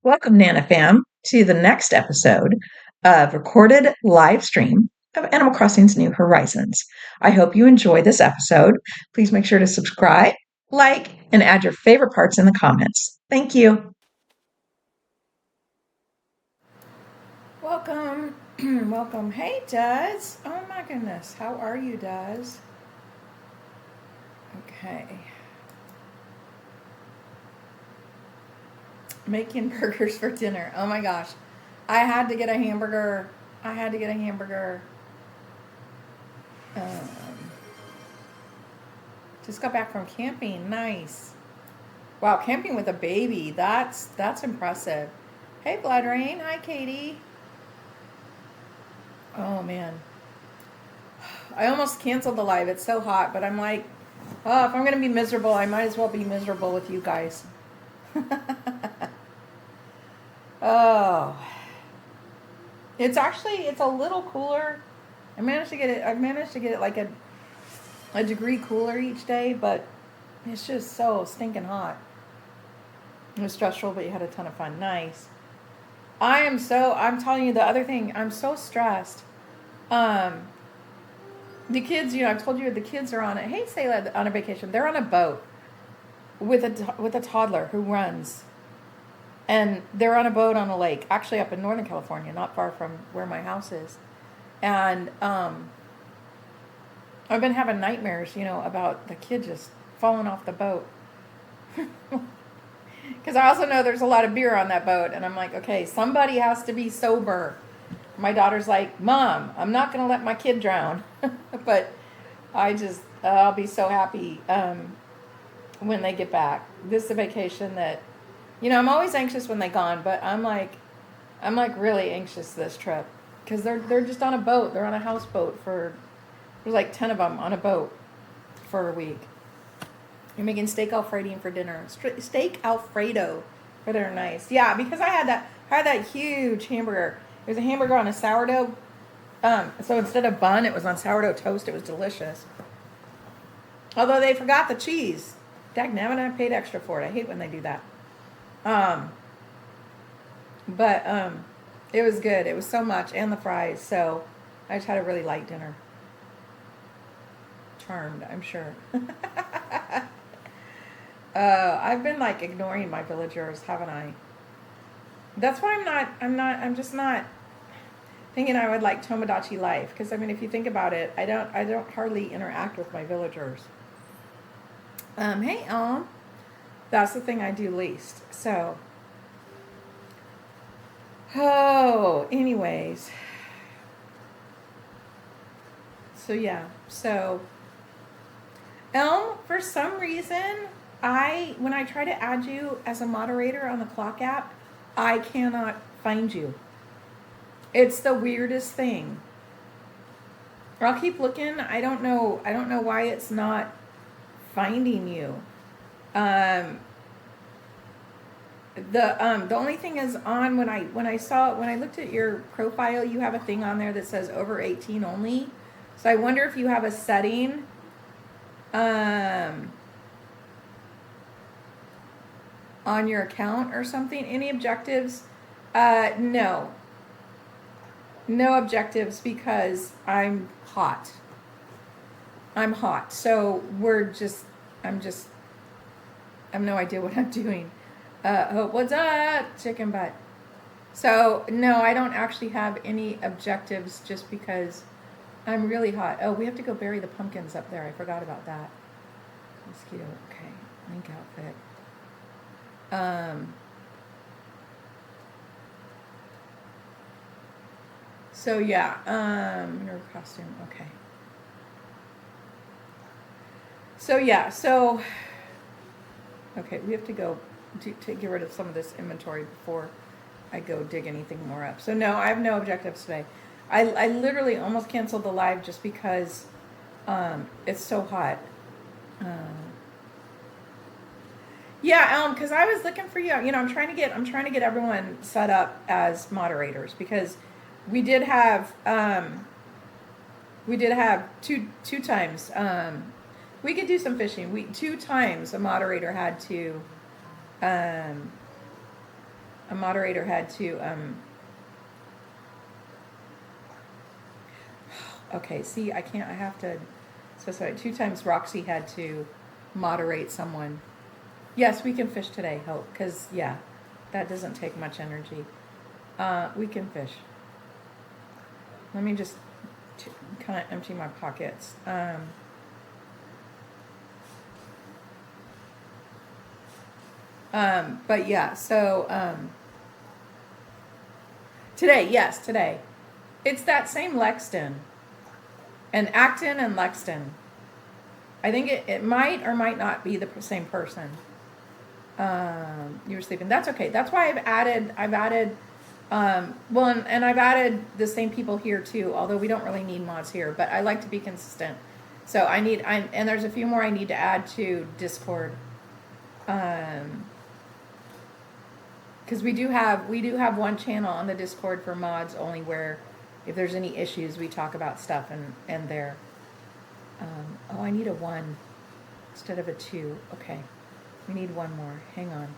Welcome, Nana Fam, to the next episode of recorded live stream of Animal Crossing's New Horizons. I hope you enjoy this episode. Please make sure to subscribe, like, and add your favorite parts in the comments. Thank you. Welcome. Welcome. Hey, Duz. Oh my goodness. How are you, Duz? Okay. Making burgers for dinner. Oh my gosh. I had to get a hamburger. I had to get a hamburger. Um, just got back from camping. Nice. Wow, camping with a baby. That's impressive. Hey, Blood Rain. Hi, Katie. Oh man. I almost canceled the live. It's so hot, but I'm like, oh, if I'm going to be miserable, I might as well be miserable with you guys. Oh, it's a little cooler. I've managed to get it like a degree cooler each day, but it's just so stinking hot. It was stressful, but you had a ton of fun. Nice. I'm telling you the other thing, I'm so stressed. Um, the kids, I've told you the kids are on it. Hey, Sayla, on a vacation. They're on a boat with a toddler who runs. And they're on a boat on a lake, actually up in Northern California, not far from where my house is. And I've been having nightmares, about the kid just falling off the boat. Because I also know there's a lot of beer on that boat. And I'm like, okay, somebody has to be sober. My daughter's like, Mom, I'm not going to let my kid drown. But I'll be so happy when they get back. This is a vacation that, I'm always anxious when they're gone, but I'm like really anxious this trip because they're just on a boat. They're on a houseboat there's like 10 of them on a boat for a week. You're making steak Alfredo for dinner. Steak Alfredo for dinner, nice. Yeah, because I had that huge hamburger. It was a hamburger on a sourdough. So instead of bun, it was on sourdough toast. It was delicious. Although they forgot the cheese. Dagnabbit, I paid extra for it. I hate when they do that. But it was good. It was so much, and the fries. So I just had a really light dinner. Charmed, I'm sure. I've been like ignoring my villagers, haven't I? That's why I'm just not thinking I would like Tomodachi life. Because I mean, if you think about it, I don't hardly interact with my villagers. Hey, that's the thing I do least. So, anyways. So yeah, Elm, for some reason, when I try to add you as a moderator on the clock app, I cannot find you. It's the weirdest thing. I'll keep looking. I don't know why it's not finding you. The only thing is on when I looked at your profile, you have a thing on there that says over 18 only. So I wonder if you have a setting on your account or something. Any objectives? No. No objectives because I'm hot. So I have no idea what I'm doing. Hope, what's up, chicken butt? So, no, I don't actually have any objectives just because I'm really hot. Oh, we have to go bury the pumpkins up there. I forgot about that. Mosquito, okay. Link outfit. So, yeah. Nerd costume, okay. So, yeah. So, okay, we have to go to get rid of some of this inventory before I go dig anything more up. So no, I have no objectives today. I literally almost canceled the live just because it's so hot. Yeah, because I was looking for you. I'm trying to get everyone set up as moderators because we did have two times. We could do some fishing. Two times a moderator had to a moderator had to, okay, see, I have to specify. 2 times Roxy had to moderate someone. Yes, we can fish today, Hope, because, yeah, that doesn't take much energy. We can fish. Let me just kind of empty my pockets. But yeah, so today, yes, today. It's that same Lexington. And Acton and Lexington. I think it might or might not be the same person. You were sleeping. That's okay. That's why I've added well, and I've added the same people here too, although we don't really need mods here, but I like to be consistent. So and there's a few more I need to add to Discord. Because we do have one channel on the Discord for mods only, where if there's any issues we talk about stuff and there. Oh, I need a 1 instead of a 2. Okay, we need 1 more. Hang on.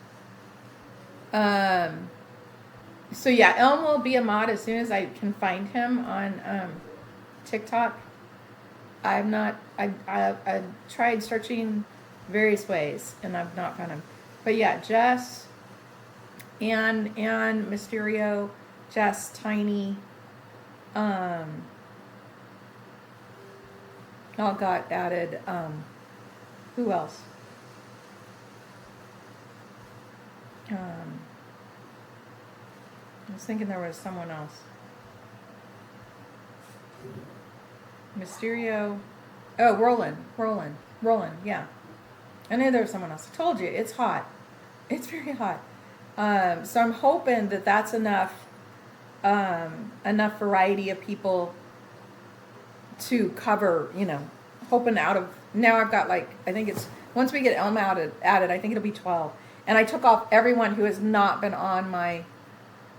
So yeah, Elm will be a mod as soon as I can find him on TikTok. I've tried searching various ways and I've not found him. But yeah, Jess and Mysterio, Jess, Tiny, all got added. Who else? I was thinking there was someone else. Mysterio. Oh, Roland, yeah. I knew there was someone else. I told you, it's hot. It's very hot. So I'm hoping that that's enough variety of people to cover, hoping out of, now I've got I think it's, once we get Elm added, I think it'll be 12. And I took off everyone who has not been on my,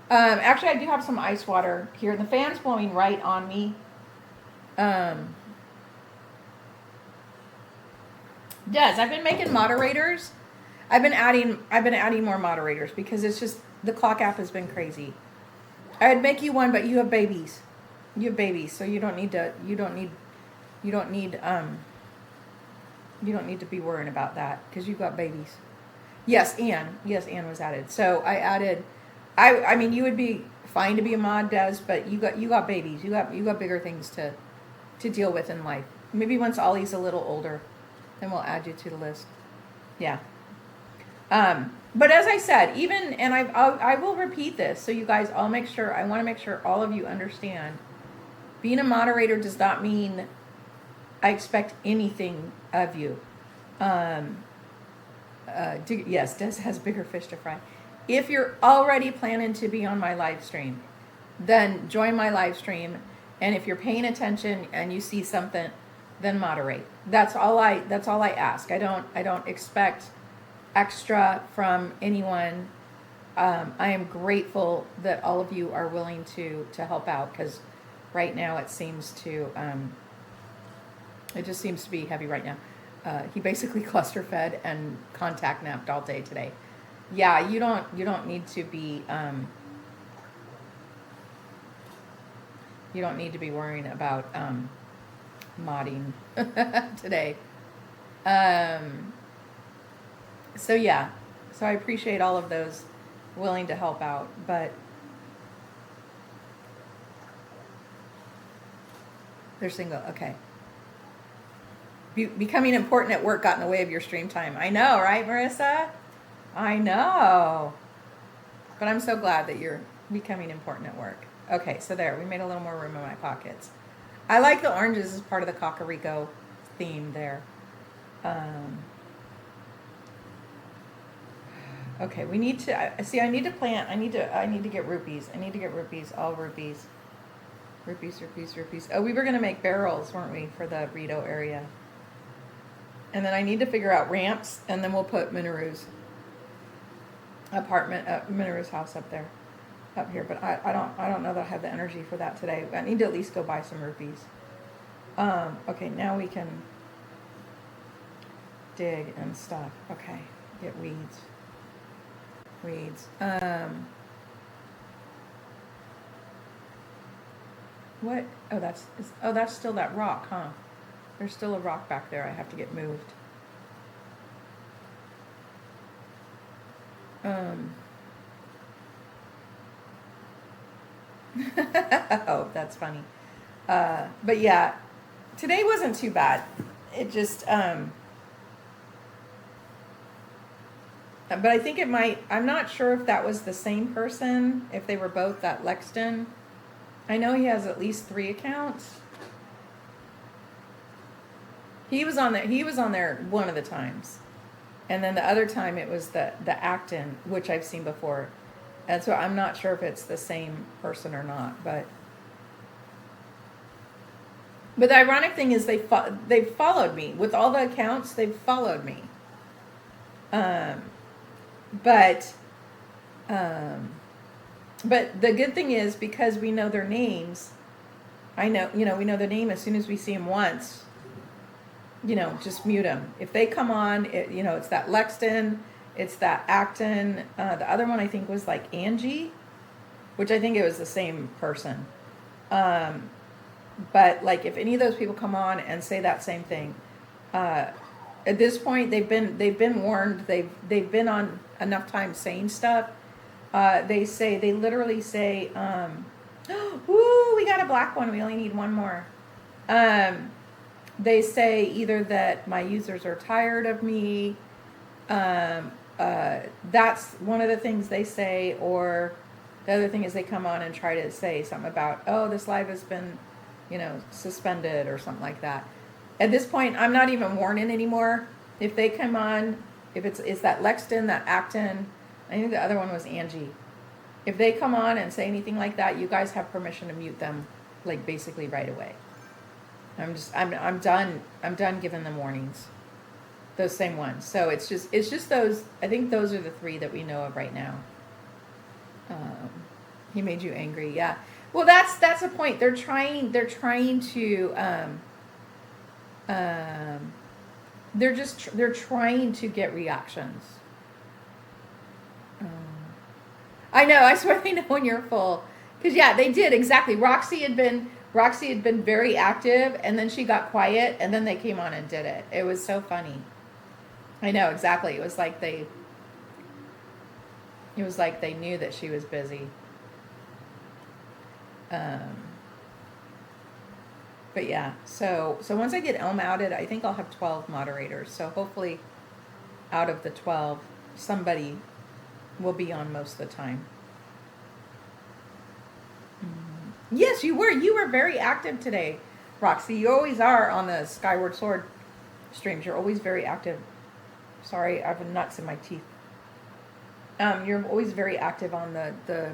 actually I do have some ice water here. The fan's blowing right on me. Yes, I've been making moderators. I've been adding more moderators because it's just, the clock app has been crazy. I'd make you one, but you have babies. So you don't need to be worrying about that because you've got babies. Yes, Anne was added. So I added, I mean, you would be fine to be a mod, Des, but you got babies. You got bigger things to deal with in life. Maybe once Ollie's a little older, then we'll add you to the list. Yeah. But as I said, and I will repeat this, so you guys, I want to make sure all of you understand, being a moderator does not mean I expect anything of you. Yes, Des has bigger fish to fry. If you're already planning to be on my live stream, then join my live stream. And if you're paying attention and you see something, then moderate. That's all I ask. I don't expect extra from anyone. I am grateful that all of you are willing to help out, because right now it seems to it just seems to be heavy right now. He basically cluster fed and contact napped all day today. Yeah, you don't need to be worrying about modding today. So yeah, so I appreciate all of those willing to help out, but they're single. Okay. Becoming important at work got in the way of your stream time. I know, right, Marissa? I know. But I'm so glad that you're becoming important at work. Okay, so there, we made a little more room in my pockets. I like the oranges as part of the Cocorico theme there. Okay, we need to see. I need to plant. I need to get rupees. All rupees. Rupees. Oh, we were gonna make barrels, weren't we, for the Rito area? And then I need to figure out ramps, and then we'll put Minoru's Minoru's house up here. But I don't know that I have the energy for that today. I need to at least go buy some rupees. Okay, now we can dig and stuff. Okay, get weeds. What? Oh, that's still that rock, huh? There's still a rock back there. I have to get moved. Um. Oh, that's funny. But yeah, today wasn't too bad. It just, but I think it might. I'm not sure if that was the same person. If they were both that Lexton. I know he has at least 3 accounts. He was on there. He was on there one of the times, and then the other time it was the Acton, which I've seen before, and so I'm not sure if it's the same person or not. But the ironic thing is they've followed me with all the accounts. They've followed me, um, but um, but the good thing is because we know their names. I know we know their name as soon as we see them once. Just mute them. If they come on, it's that Lexton, it's that Acton. The other one I think was like Angie, which I think it was the same person. But like if any of those people come on and say that same thing, at this point they've been warned. They've been on enough time saying stuff. They literally say, "Woo, we got a black one. We only need one more." They say either that my users are tired of me. That's one of the things they say, or the other thing is they come on and try to say something about, oh, this live has been, suspended or something like that. At this point, I'm not even warning anymore. If they come on, if it's that Lexton, that Acton, I think the other one was Angie. If they come on and say anything like that, you guys have permission to mute them, like basically right away. I'm done giving them warnings. Those same ones. So it's just those. I think those are the 3 that we know of right now. He made you angry, yeah. Well, that's a point. They're trying to. They're trying to get reactions. I know. I swear they know when you're full. Because yeah, they did exactly. Roxy had been very active, and then she got quiet, and then they came on and did it. It was so funny. I know exactly. It was like they knew that she was busy. But yeah, so once I get Elm outed, I think I'll have 12 moderators. So hopefully, out of the 12, somebody will be on most of the time. Yes, you were. You were very active today, Roxy. You always are on the Skyward Sword streams. You're always very active. Sorry, I have nuts in my teeth. You're always very active on the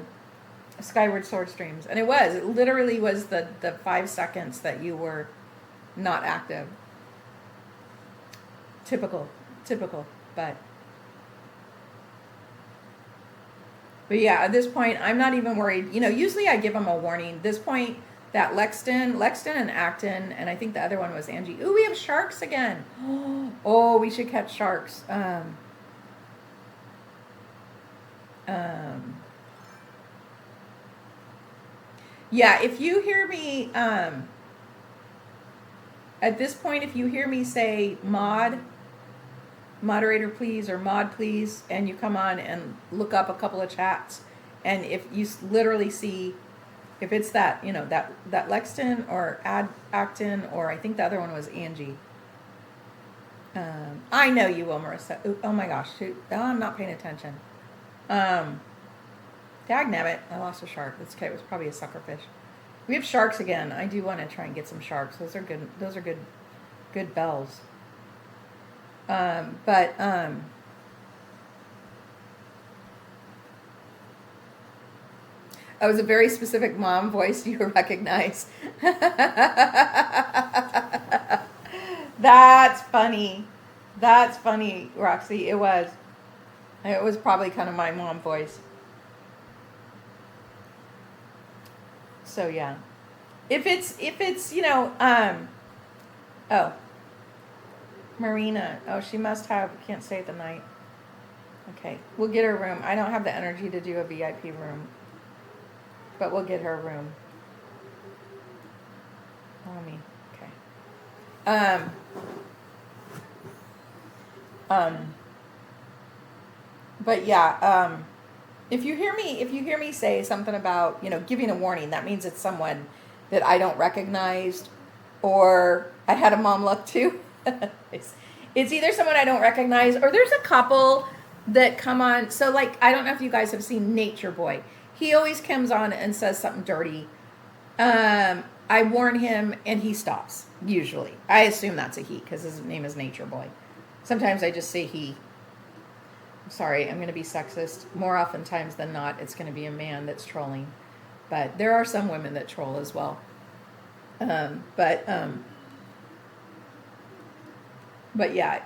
Skyward Sword streams. And it literally was the 5 seconds that you were not active. Typical, but yeah, at this point, I'm not even worried. Usually I give them a warning. This point, that Lexton and Acton, and I think the other one was Angie. Ooh, we have sharks again. Oh, we should catch sharks. Yeah, if you hear me, at this point, if you hear me say moderator please, or mod please, and you come on and look up a couple of chats, and if you literally see, if it's that, that Lexton or Acton, or I think the other one was Angie. I know you will, Marissa. Oh my gosh, I'm not paying attention. Dagnabbit, I lost a shark. That's okay. It was probably a suckerfish. We have sharks again. I do want to try and get some sharks. Those are good bells. That was a very specific mom voice you recognize. That's funny. That's funny, Roxy. It was probably kind of my mom voice. So yeah, if it's oh, Marina. Oh, she must have. Can't stay the night. Okay, we'll get her a room. I don't have the energy to do a VIP room, but we'll get her a room. Follow me. Okay. But yeah, if you hear me say something about, giving a warning, that means it's someone that I don't recognize, or I had a mom look too. It's either someone I don't recognize, or there's a couple that come on. So, like, I don't know if you guys have seen Nature Boy. He always comes on and says something dirty. I warn him and he stops, usually. I assume that's a he because his name is Nature Boy. Sometimes I just say he. I'm sorry, I'm going to be sexist. More oftentimes than not, it's going to be a man that's trolling. But there are some women that troll as well. But yeah,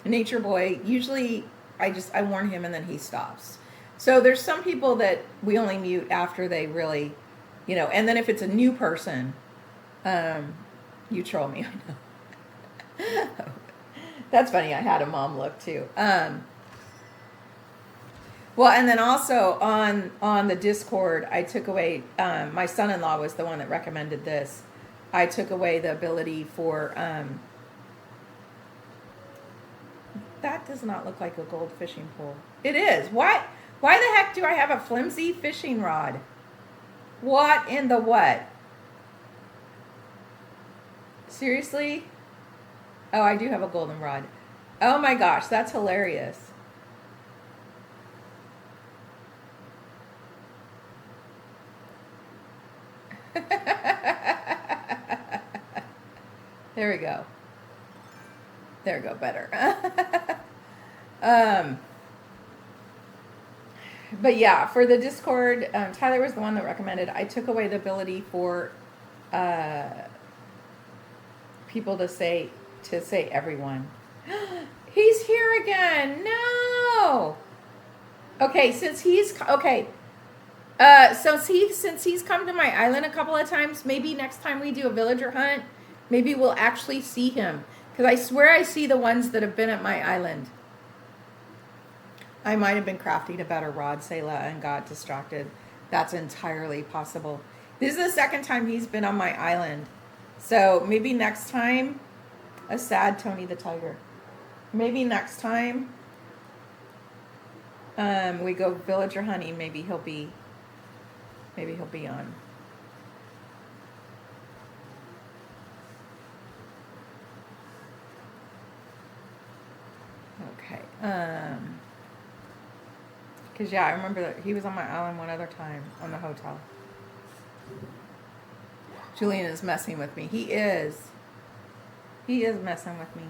Nature Boy, usually I warn him and then he stops. So there's some people that we only mute after they really, and then if it's a new person, you troll me, I know. That's funny. I had a mom look too. Well, and then also on the Discord, I took away. My son-in-law was the one that recommended this. I took away the ability for. That does not look like a gold fishing pole. It is. Why? Why the heck do I have a flimsy fishing rod? What in the what? Seriously? Oh, I do have a golden rod. Oh my gosh, that's hilarious. There we go. There we go, better. But yeah, for the Discord, Tyler was the one that recommended. I took away the ability for people to say everyone. He's here again. No. Okay, since he's come to my island a couple of times, maybe next time we do a villager hunt, maybe we'll actually see him. Because I swear I see the ones that have been at my island. I might have been crafting a better rod, Selah, and got distracted. That's entirely possible. This is the second time he's been on my island. So maybe next time, a sad Tony the Tiger. Maybe next time we go villager hunting, maybe he'll be on. Okay. Because, yeah, I remember that he was on my island one other time on the hotel. Julian is messing with me. He is. He is messing with me.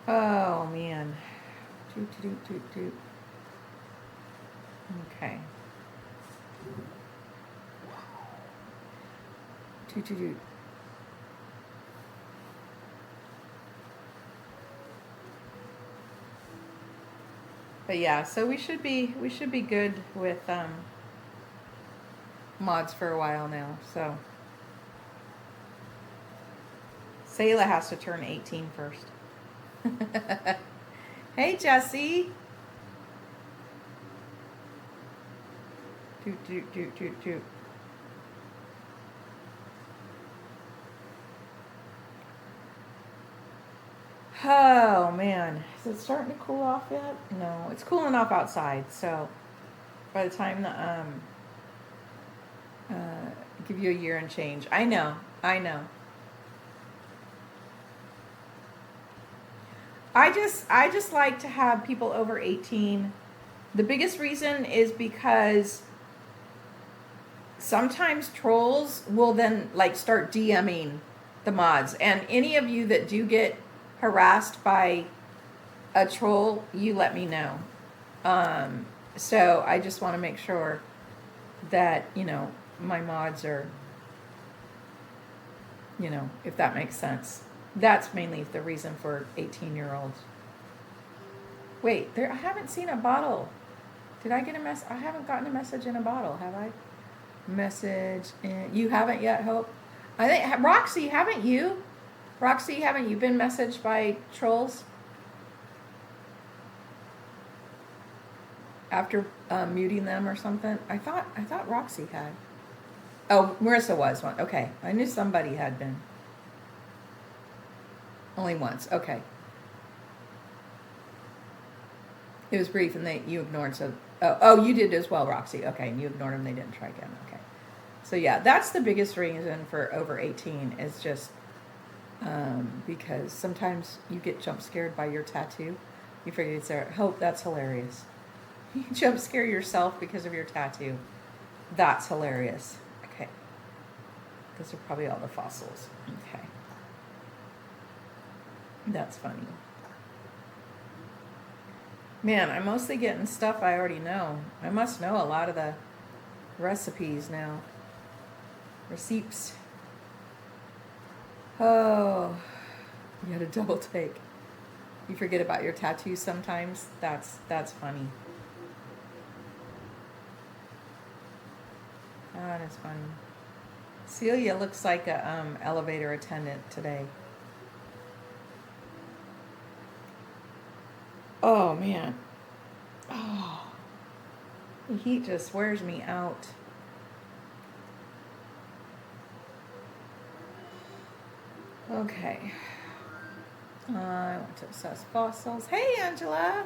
Oh, man. Okay. But yeah, so we should be good with mods for a while now. So Selah has to turn 18 first. Hey, Jesse. Toot. Oh man, is it starting to cool off yet? No, it's cooling off outside. So by the time the give you a year and change. I know. I just like to have people over 18. The biggest reason is because sometimes trolls will then like start DMing the mods, and any of you that do get harassed by a troll, you let me know. So I just want to make sure that, my mods are, if that makes sense. That's mainly the reason for 18-year-olds. Wait, I haven't seen a bottle. Did I get a mess? I haven't gotten a message in a bottle, have I? Message in, you haven't yet, Hope? I think, Roxy, haven't you? Roxy, haven't you been messaged by trolls? after muting them or something. I thought Roxy had. Oh, Marissa was one. Okay, I knew somebody had been. Only once. Okay. It was brief, and you ignored. So, you did as well, Roxy. Okay, and you ignored them. They didn't try again. Okay. So yeah, that's the biggest reason for over 18 is just because sometimes you get jump scared by your tattoo. You figure it's there. Hope that's hilarious. You jump scare yourself because of your tattoo. That's hilarious. Okay. Those are probably all the fossils. Okay. That's funny. Man, I'm mostly getting stuff I already know. I must know a lot of the recipes now. Receipts. Oh, you had a double take. You forget about your tattoos sometimes. That's funny. That is funny. Celia looks like a elevator attendant today. Oh man. Oh, the heat just wears me out. Okay. I want to assess fossils. Hey, Angela.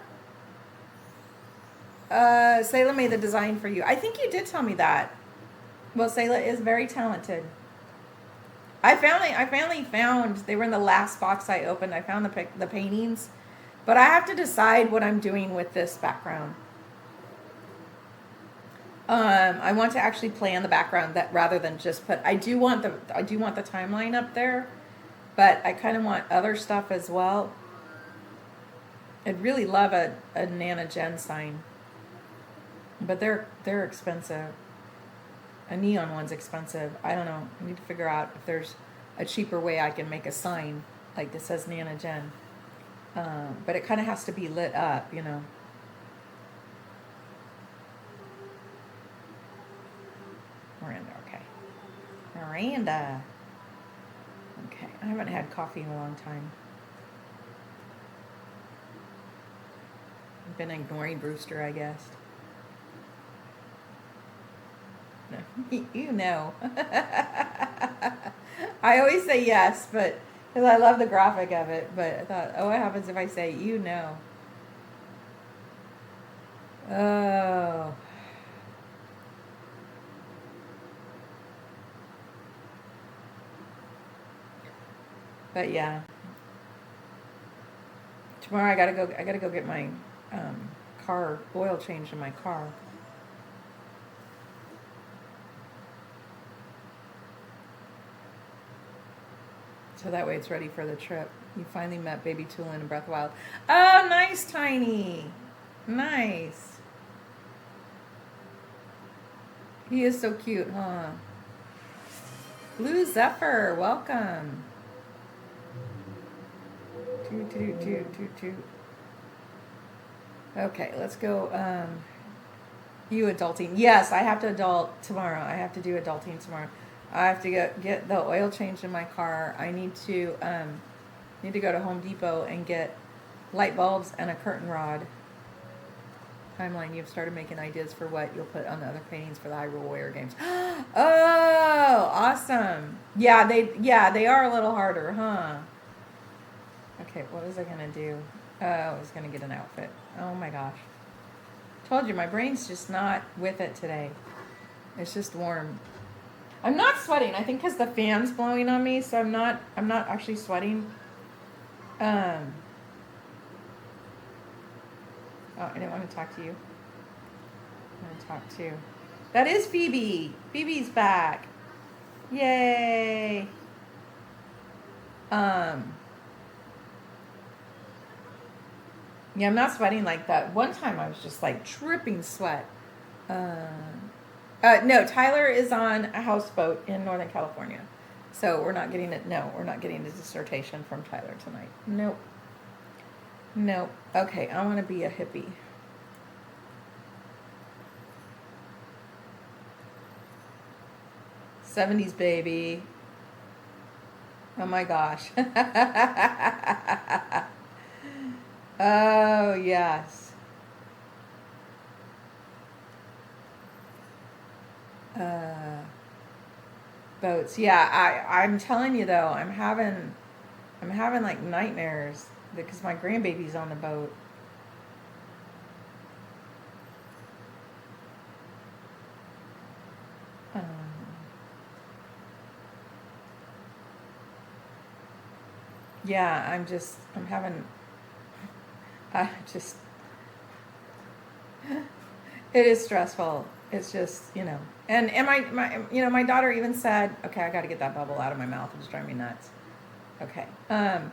Sayla made the design for you. I think you did tell me that. Well, Sayla is very talented. I finally found, they were in the last box I opened. I found the paintings, but I have to decide what I'm doing with this background. I want to actually plan the background that rather than just put. I do want the timeline up there, but I kind of want other stuff as well. I'd really love a Nana Jen sign, but they're expensive. A neon one's expensive. I don't know. I need to figure out if there's a cheaper way I can make a sign like this says Nana Jen. But it kind of has to be lit up, you know. Miranda, okay. Miranda. Okay, I haven't had coffee in a long time. I've been ignoring Brewster, I guess. No, you know. I always say yes, but because I love the graphic of it. But I thought, oh, what happens if I say you know? Oh. But yeah. Tomorrow I gotta go get my car oil changed in my car. So that way it's ready for the trip. You finally met Baby Tulin in Breath of the Wild. Oh, nice, Tiny. Nice. He is so cute, huh? Blue Zephyr, welcome. Toot. Okay, let's go. You adulting. Yes, I have to adult tomorrow. I have to do adulting tomorrow. I have to get the oil changed in my car. I need to go to Home Depot and get light bulbs and a curtain rod. Timeline, you've started making ideas for what you'll put on the other paintings for the Hyrule Warrior games. Oh, awesome. Yeah, they are a little harder, huh? Okay, what was I going to do? I was going to get an outfit. Oh my gosh. Told you, my brain's just not with it today. It's just warm. I'm not sweating. I think because the fan's blowing on me, so I'm not actually sweating. Oh, I didn't want to talk to you. I want to talk to. That is Phoebe. Phoebe's back. Yay. Yeah, I'm not sweating like that. One time I was just like dripping sweat. No, Tyler is on a houseboat in Northern California. So we're not getting it. No, we're not getting a dissertation from Tyler tonight. Nope. Okay, I want to be a hippie. '70s baby. Oh my gosh. Oh, yes. Boats. Yeah, I'm telling you though, I'm having like nightmares because my grandbaby's on the boat. Um, yeah, I'm having, I just, it is stressful. It's just, and my daughter even said, okay, I got to get that bubble out of my mouth. It's driving me nuts. Okay. And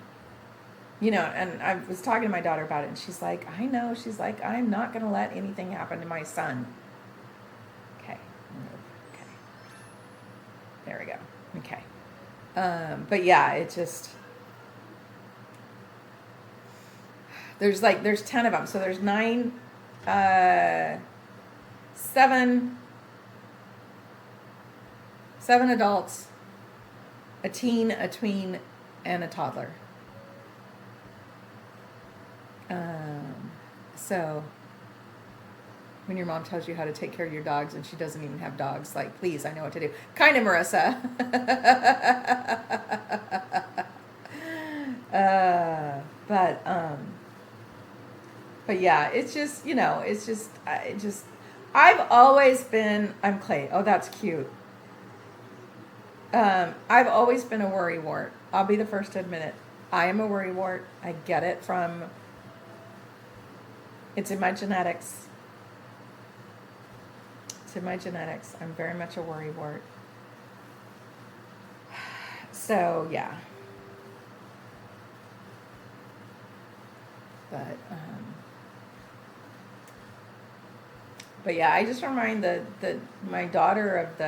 I was talking to my daughter about it, and she's like, I know. She's like, I'm not going to let anything happen to my son. Okay. Okay. There we go. Okay. But yeah, it just, there's 10 of them. So there's 9, 7 adults, a teen, a tween, and a toddler. So when your mom tells you how to take care of your dogs and she doesn't even have dogs, like, please, I know what to do. Kind of, Marissa. But yeah, it's just, I've always been, I'm Clay. Oh, that's cute. I've always been a worrywart. I'll be the first to admit it. I am a worrywart. I get it from, it's in my genetics. It's in my genetics. I'm very much a worrywart. So, yeah. But yeah, I just remind my daughter of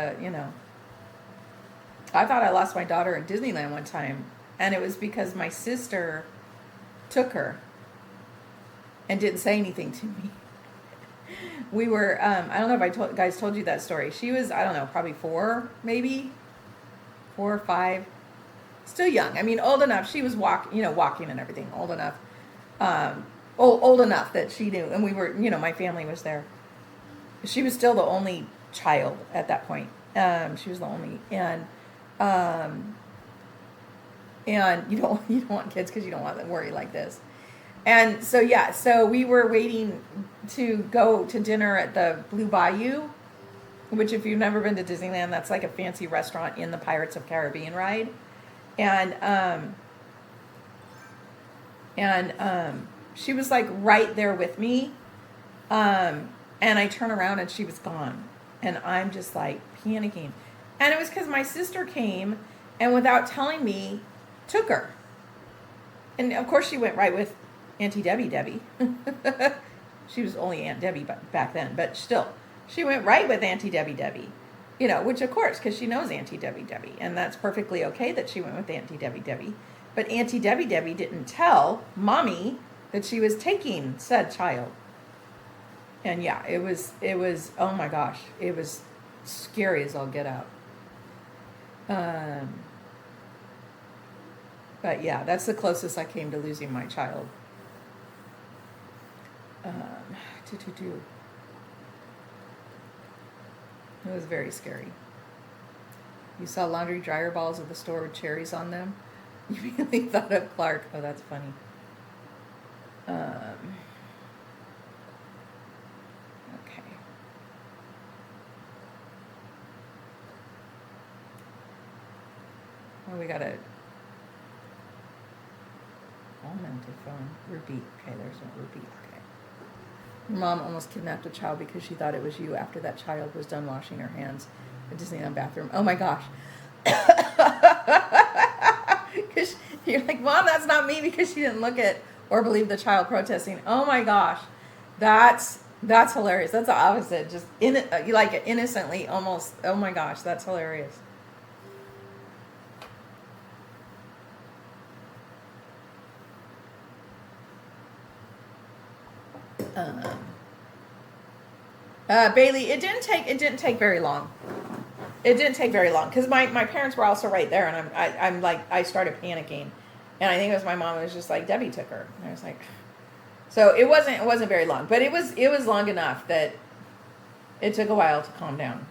I thought I lost my daughter at Disneyland one time, and it was because my sister took her and didn't say anything to me. We were, I don't know if guys told you that story. She was, I don't know, probably 4, maybe 4 or 5, still young. I mean, old enough. She was walking and everything, old enough. Old enough that she knew, and we were, my family was there. She was still the only child at that point. She was the only, and you don't want kids because you don't want them to worry like this. And so yeah, so we were waiting to go to dinner at the Blue Bayou, which if you've never been to Disneyland, that's like a fancy restaurant in the Pirates of Caribbean ride, and she was like right there with me, and I turn around and she was gone, and I'm just like panicking, and it was because my sister came and without telling me took her, and of course she went right with Auntie Debbie. She was only Aunt Debbie back then, but still, she went right with Auntie Debbie. Which of course, because she knows Auntie Debbie, and that's perfectly okay that she went with Auntie Debbie. But Auntie Debbie didn't tell Mommy that she was taking said child. And yeah, it was, oh my gosh, it was scary as all get out. But yeah, that's the closest I came to losing my child. It was very scary. You saw laundry dryer balls at the store with cherries on them? You really thought of Clark. Oh, that's funny. Okay. Well, we got a augmented phone. Ruby. Okay, there's no Ruby. Okay. Your mom almost kidnapped a child because she thought it was you after that child was done washing her hands at Disneyland bathroom. Oh my gosh. Because you're like, Mom, that's not me, because she didn't look at or believe the child protesting. Oh my gosh. That's hilarious. That's the opposite. Just like innocently almost. Oh my gosh, that's hilarious. Bailey, it didn't take very long. It didn't take very long because my parents were also right there, and I'm like, I started panicking, and I think it was my mom was just like, Debbie took her, and I was like, so it wasn't very long, but it was long enough that it took a while to calm down.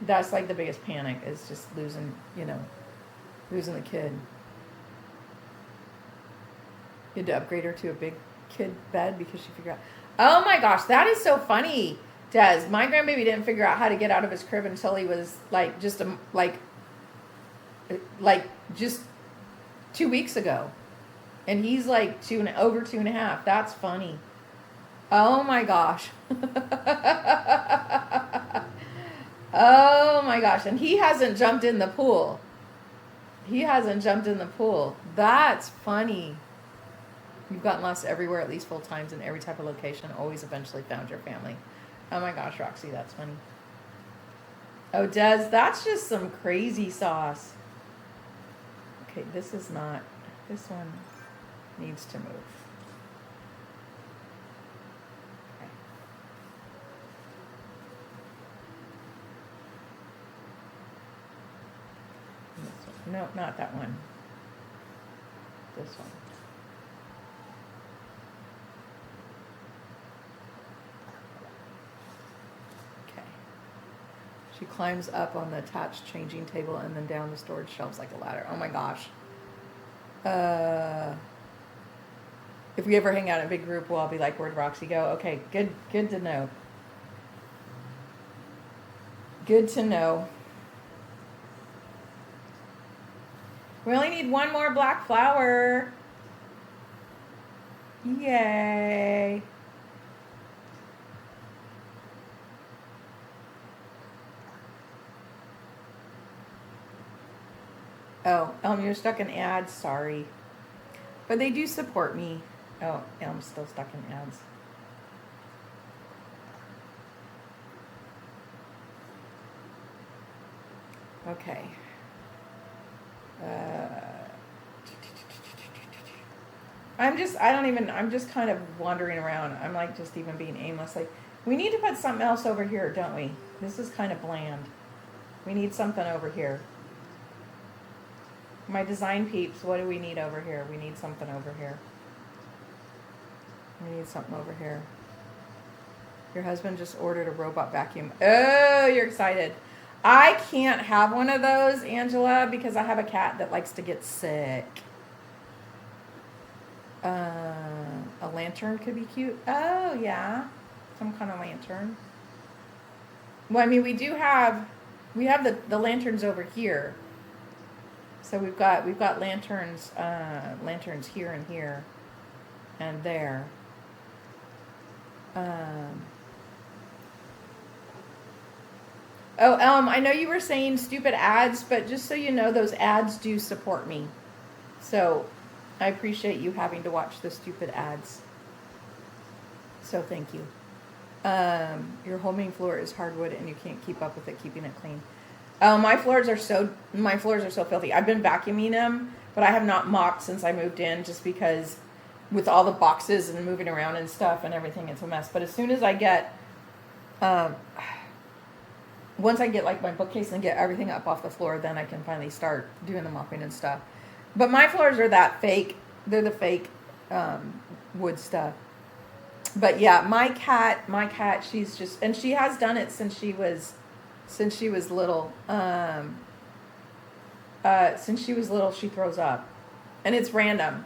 That's like the biggest panic is just losing the kid. You had to upgrade her to a big kid bed because she figured out. Oh my gosh, that is so funny, Des. My grandbaby didn't figure out how to get out of his crib until he was like just 2 weeks ago, and he's like over 2.5. That's funny. Oh my gosh. Oh my gosh, and he hasn't jumped in the pool. That's funny. You've gotten lost everywhere, at least full times, in every type of location, always eventually found your family. Oh my gosh, Roxy, that's funny. Oh, Des, that's just some crazy sauce. Okay, this one needs to move. Okay. No, not that one. This one. Okay. She climbs up on the attached changing table and then down the storage shelves like a ladder. Oh my gosh. If we ever hang out in a big group, we'll all be like, where'd Roxy go? Okay, good to know. Good to know. We only need one more black flower. Yay. Oh, Elm, you're stuck in ads. Sorry. But they do support me. Oh, Elm's still stuck in ads. Okay. I'm just kind of wandering around. I'm like just even being aimless. Like, we need to put something else over here, don't we? This is kind of bland. We need something over here. My design peeps, what do we need over here? We need something over here. We need something over here. Your husband just ordered a robot vacuum. Oh, you're excited. I can't have one of those, Angela, because I have a cat that likes to get sick. A lantern could be cute. Oh, yeah. Some kind of lantern. Well, I mean, we have the lanterns over here. So we've got lanterns here and here and there. Oh, I know you were saying stupid ads, but just so you know, those ads do support me. So I appreciate you having to watch the stupid ads. So thank you. Your homing floor is hardwood and you can't keep up with it, keeping it clean. My floors are so filthy. I've been vacuuming them, but I have not mopped since I moved in, just because with all the boxes and moving around and stuff and everything, it's a mess. But as soon as I get, once I get like my bookcase and get everything up off the floor, then I can finally start doing the mopping and stuff. But my floors are that fake. They're the fake wood stuff. But yeah, my cat, she's just, and she has done it since she was little. Since she was little, she throws up, and it's random.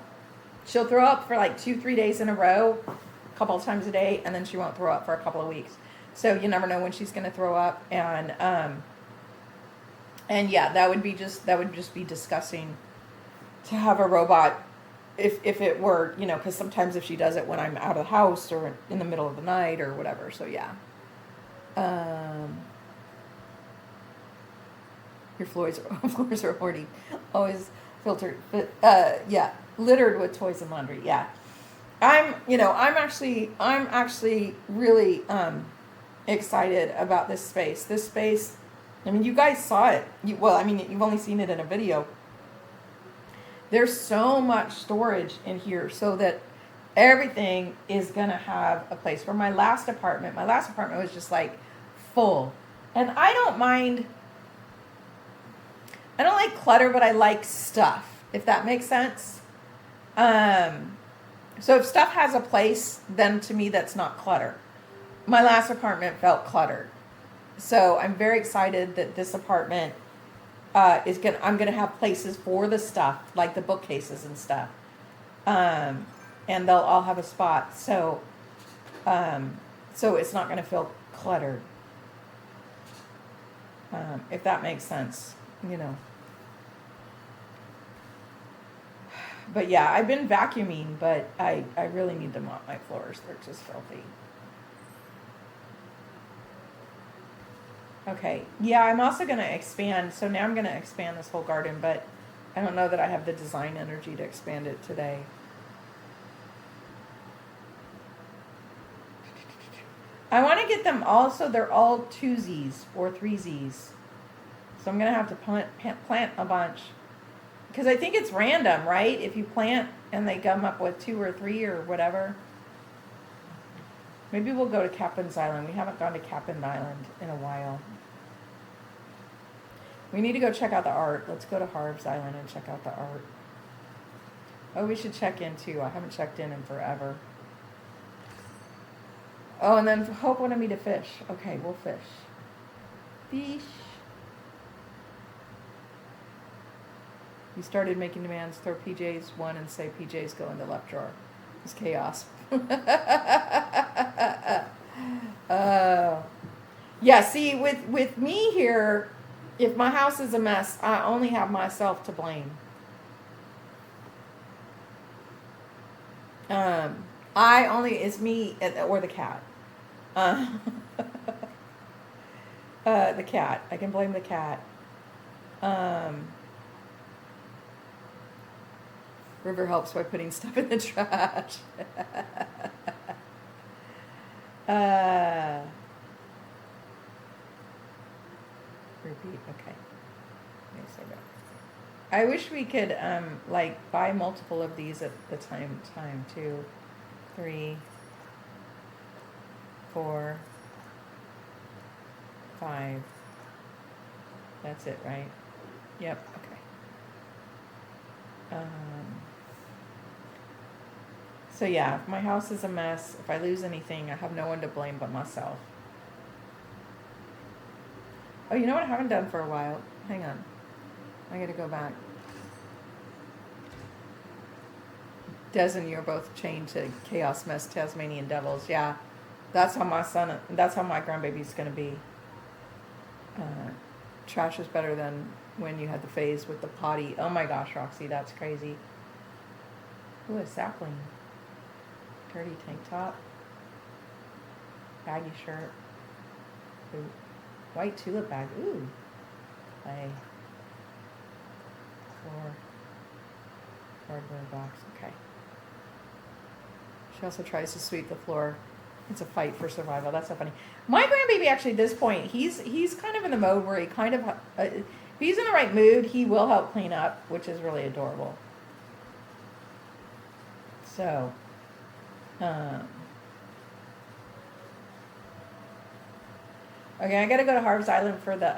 She'll throw up for like 2-3 days in a row, a couple of times a day, and then she won't throw up for a couple of weeks. So you never know when she's going to throw up, and yeah, that would just be disgusting to have a robot. If it were, because sometimes if she does it when I'm out of the house or in the middle of the night or whatever. So yeah. Your floors are horny. Always filtered, but yeah, littered with toys and laundry. Yeah. I'm actually really excited about this space. This space, I mean, you guys saw it. You've only seen it in a video. There's so much storage in here so that everything is going to have a place. For my last apartment was just like full. And I don't like clutter, but I like stuff, if that makes sense. So if stuff has a place, then to me that's not clutter. My last apartment felt cluttered. So I'm very excited that this apartment I'm gonna have places for the stuff, like the bookcases and stuff, and they'll all have a spot. So it's not gonna feel cluttered, if that makes sense, you know. But yeah, I've been vacuuming, but I really need to mop my floors. They're just filthy. Okay. Yeah, I'm also going to expand. So now I'm going to expand this whole garden, but I don't know that I have the design energy to expand it today. I want to get them all so they're all 2Zs or 3Zs. So I'm going to have to plant a bunch. Because I think it's random, right? If you plant and they come up with 2 or 3 or whatever. Maybe we'll go to Captain's Island. We haven't gone to Captain's Island in a while. We need to go check out the art. Let's go to Harv's Island and check out the art. Oh, we should check in too. I haven't checked in forever. Oh, and then Hope wanted me to fish. Okay, we'll fish. Fish. You started making demands. Throw PJs one and say PJs go in the left drawer. It's chaos. Yeah, see, with me here, if my house is a mess, I only have myself to blame. It's me or the cat. The cat. I can blame the cat. River helps by putting stuff in the trash. Repeat. Okay. I wish we could like buy multiple of these at the time. 2, 3, 4, 5. That's it, right? Yep. Okay. So yeah, if my house is a mess, if I lose anything, I have no one to blame but myself. Oh, you know what I haven't done for a while? Hang on. I gotta go back. Des and you are both chained to Chaos Mess Tasmanian Devils. Yeah, that's how my grandbaby's gonna be. Trash is better than when you had the phase with the potty. Oh my gosh, Roxy, that's crazy. Ooh, a sapling. Dirty tank top. Baggy shirt. Ooh. White tulip bag. Ooh. Play. Floor. Cardboard box. Okay. She also tries to sweep the floor. It's a fight for survival. That's so funny. My grandbaby, actually, at this point, he's kind of in the mode where he kind of, if he's in the right mood, he will help clean up, which is really adorable. So, okay, I gotta go to Harv's Island for the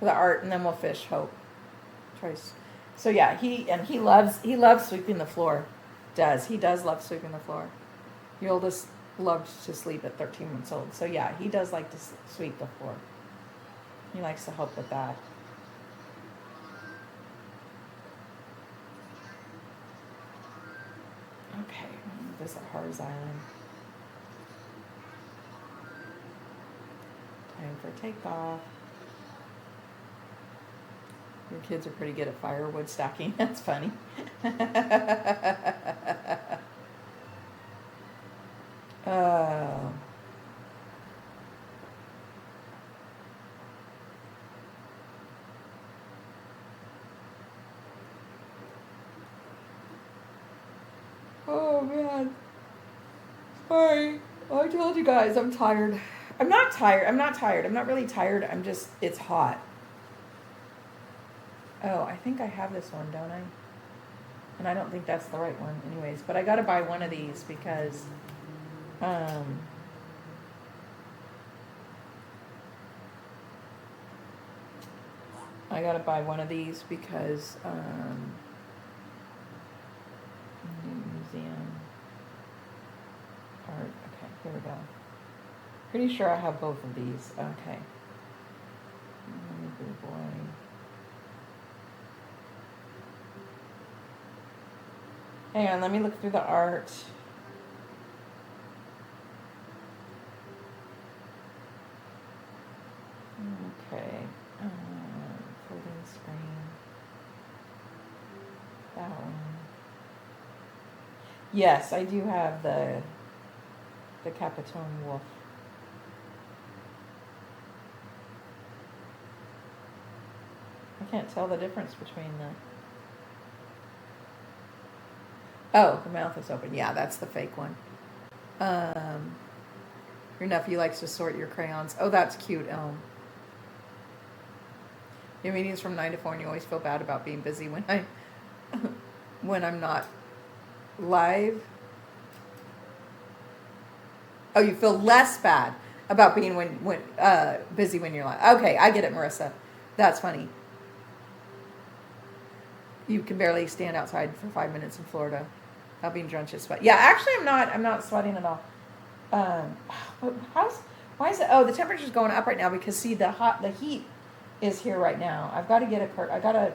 art, and then we'll fish. Hope. So yeah, he loves sweeping the floor. He does love sweeping the floor. The oldest loved to sleep at 13 months old. So yeah, he does like to sweep the floor. He likes to help with that. Okay, visit Harv's Island. Time for takeoff. Your kids are pretty good at firewood stacking. That's funny. Oh. Oh man. Sorry. I told you guys I'm tired. I'm not tired. I'm not really tired. It's hot. Oh, I think I have this one, don't I? And I don't think that's the right one anyways. But I got to buy one of these because I got to buy one of these because museum art. Okay, here we go. Pretty sure I have both of these. Okay. Oh, good boy. Hang on, let me look through the art. Okay. Folding screen. That one. Yes, I do have the Capitone wolf. I can't tell the difference between the... Oh, the mouth is open. Yeah, that's the fake one. Your nephew likes to sort your crayons. Oh, that's cute, Elm. Your meetings from 9 to 4, and you always feel bad about being busy when I'm not live. Oh, you feel less bad about being when busy when you're live. Okay, I get it, Marissa. That's funny. You can barely stand outside for 5 minutes in Florida. Not being drenched in sweat. Yeah, actually, I'm not sweating at all. Why is it? Oh, the temperature's going up right now because see the heat is here right now. I've got to get I gotta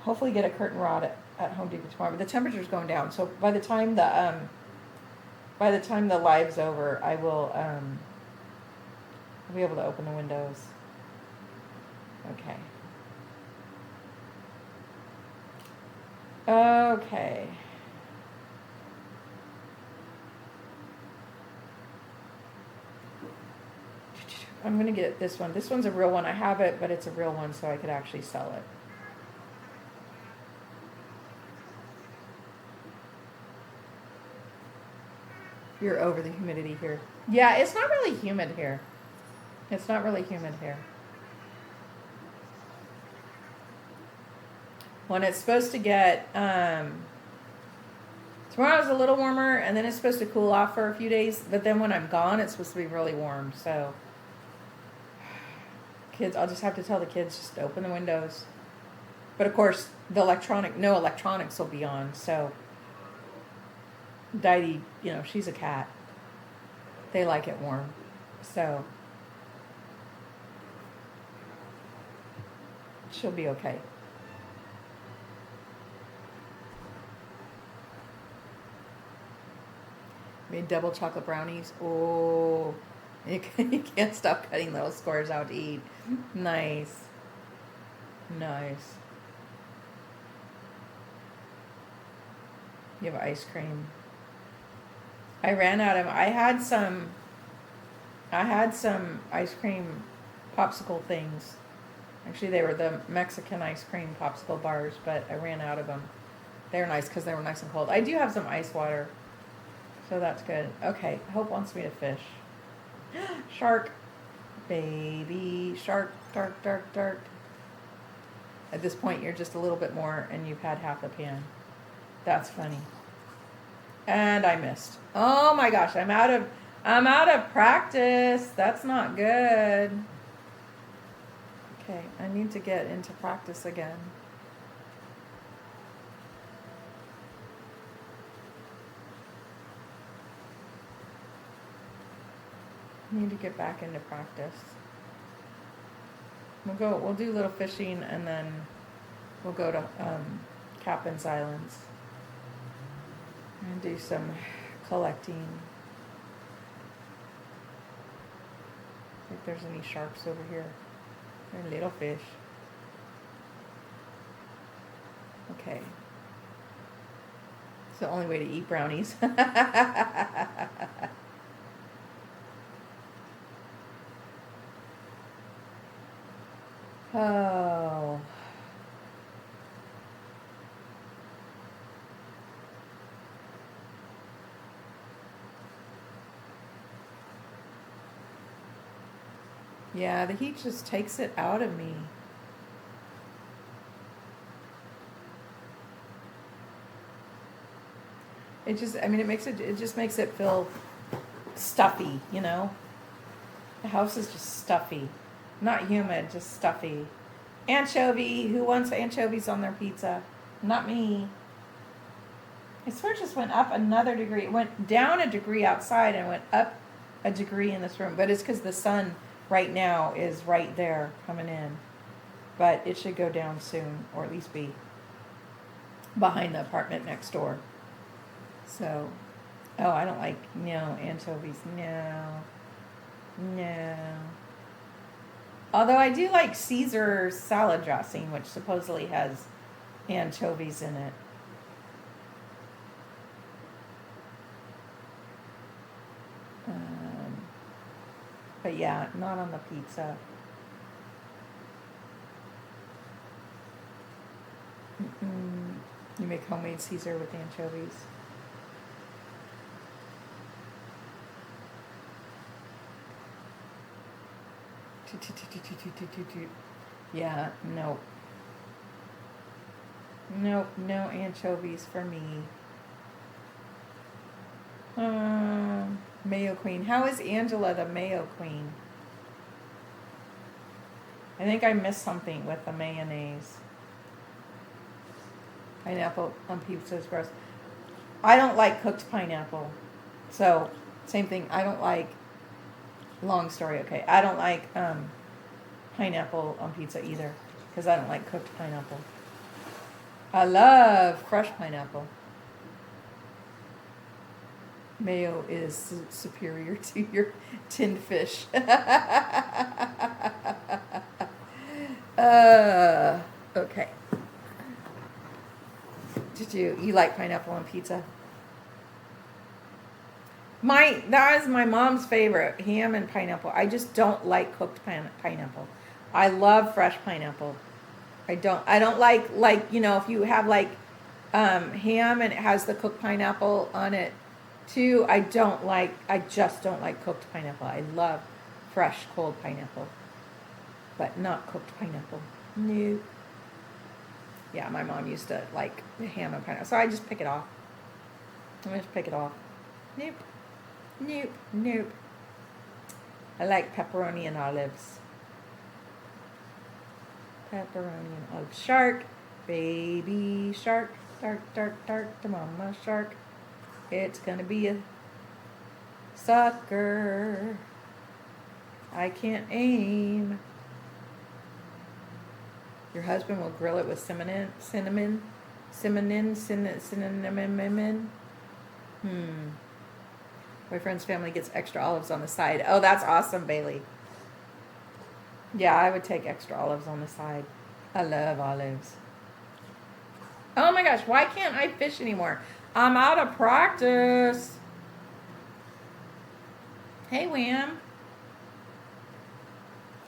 hopefully get a curtain rod at Home Depot tomorrow. But the temperature's going down, so by the time the live's over, I'll be able to open the windows. Okay. Okay. I'm going to get this one. This one's a real one. I have it, but it's a real one, so I could actually sell it. You're over the humidity here. Yeah, it's not really humid here. It's not really humid here. When it's supposed to get... tomorrow's a little warmer, and then it's supposed to cool off for a few days, but then when I'm gone, it's supposed to be really warm, so... Kids, I'll just have to tell the kids just to open the windows. But of course, no electronics will be on, so... Didi, she's a cat. They like it warm, so... She'll be okay. Made double chocolate brownies. Oh, you can't stop cutting little squares out to eat. Nice. Nice. You have ice cream. I ran out of... I had some ice cream popsicle things. Actually, they were the Mexican ice cream popsicle bars, but I ran out of them. They were nice because they were nice and cold. I do have some ice water, so that's good. Okay, Hope wants me to fish. Shark. Baby shark. Dark, dark, dark. At this point, you're just a little bit more, and you've had half the pan. That's funny. And I missed. Oh my gosh, I'm out of practice. That's not good. Okay, I need to get into practice again. Need to get back into practice. We'll do a little fishing, and then we'll go to Captain's Islands and do some collecting. If there's any sharks over here. They're little fish. Okay. It's the only way to eat brownies. Oh. Yeah, the heat just takes it out of me. It just makes it feel stuffy, The house is just stuffy. Not humid, just stuffy. Anchovy. Who wants anchovies on their pizza? Not me. I swear it just went up another degree. It went down a degree outside and went up a degree in this room, but it's because the sun right now is right there coming in. But it should go down soon, or at least be behind the apartment next door. So, oh, I don't like, no, anchovies, no, no. Although I do like Caesar salad dressing, which supposedly has anchovies in it. But yeah, not on the pizza. Mm-mm. You make homemade Caesar with anchovies. Yeah, nope. Nope, no anchovies for me. Mayo Queen. How is Angela the Mayo Queen? I think I missed something with the mayonnaise. Pineapple on pizza is gross. I don't like cooked pineapple. So, same thing. I don't like, long story, okay. I don't like pineapple on pizza either because I don't like cooked pineapple. I love fresh pineapple. Mayo is superior to your tinned fish. Okay. Did you like pineapple on pizza? That is my mom's favorite, ham and pineapple. I just don't like cooked pineapple. I love fresh pineapple. I don't like if you have like ham and it has the cooked pineapple on it too. I just don't like cooked pineapple. I love fresh cold pineapple, but not cooked pineapple. No. Yeah, my mom used to like the ham and pineapple, so I just pick it off. I just pick it off. Nope. Nope. Nope. I like pepperoni and olives. Pepperoni and olives. Shark. Baby shark. Dark, dark, dark. The mama shark. It's gonna be a sucker. I can't aim. Your husband will grill it with cinnamon. Boyfriend's family gets extra olives on the side. Oh, that's awesome, Bailey. Yeah, I would take extra olives on the side. I love olives. Oh my gosh, why can't I fish anymore? I'm out of practice. Hey, Wham.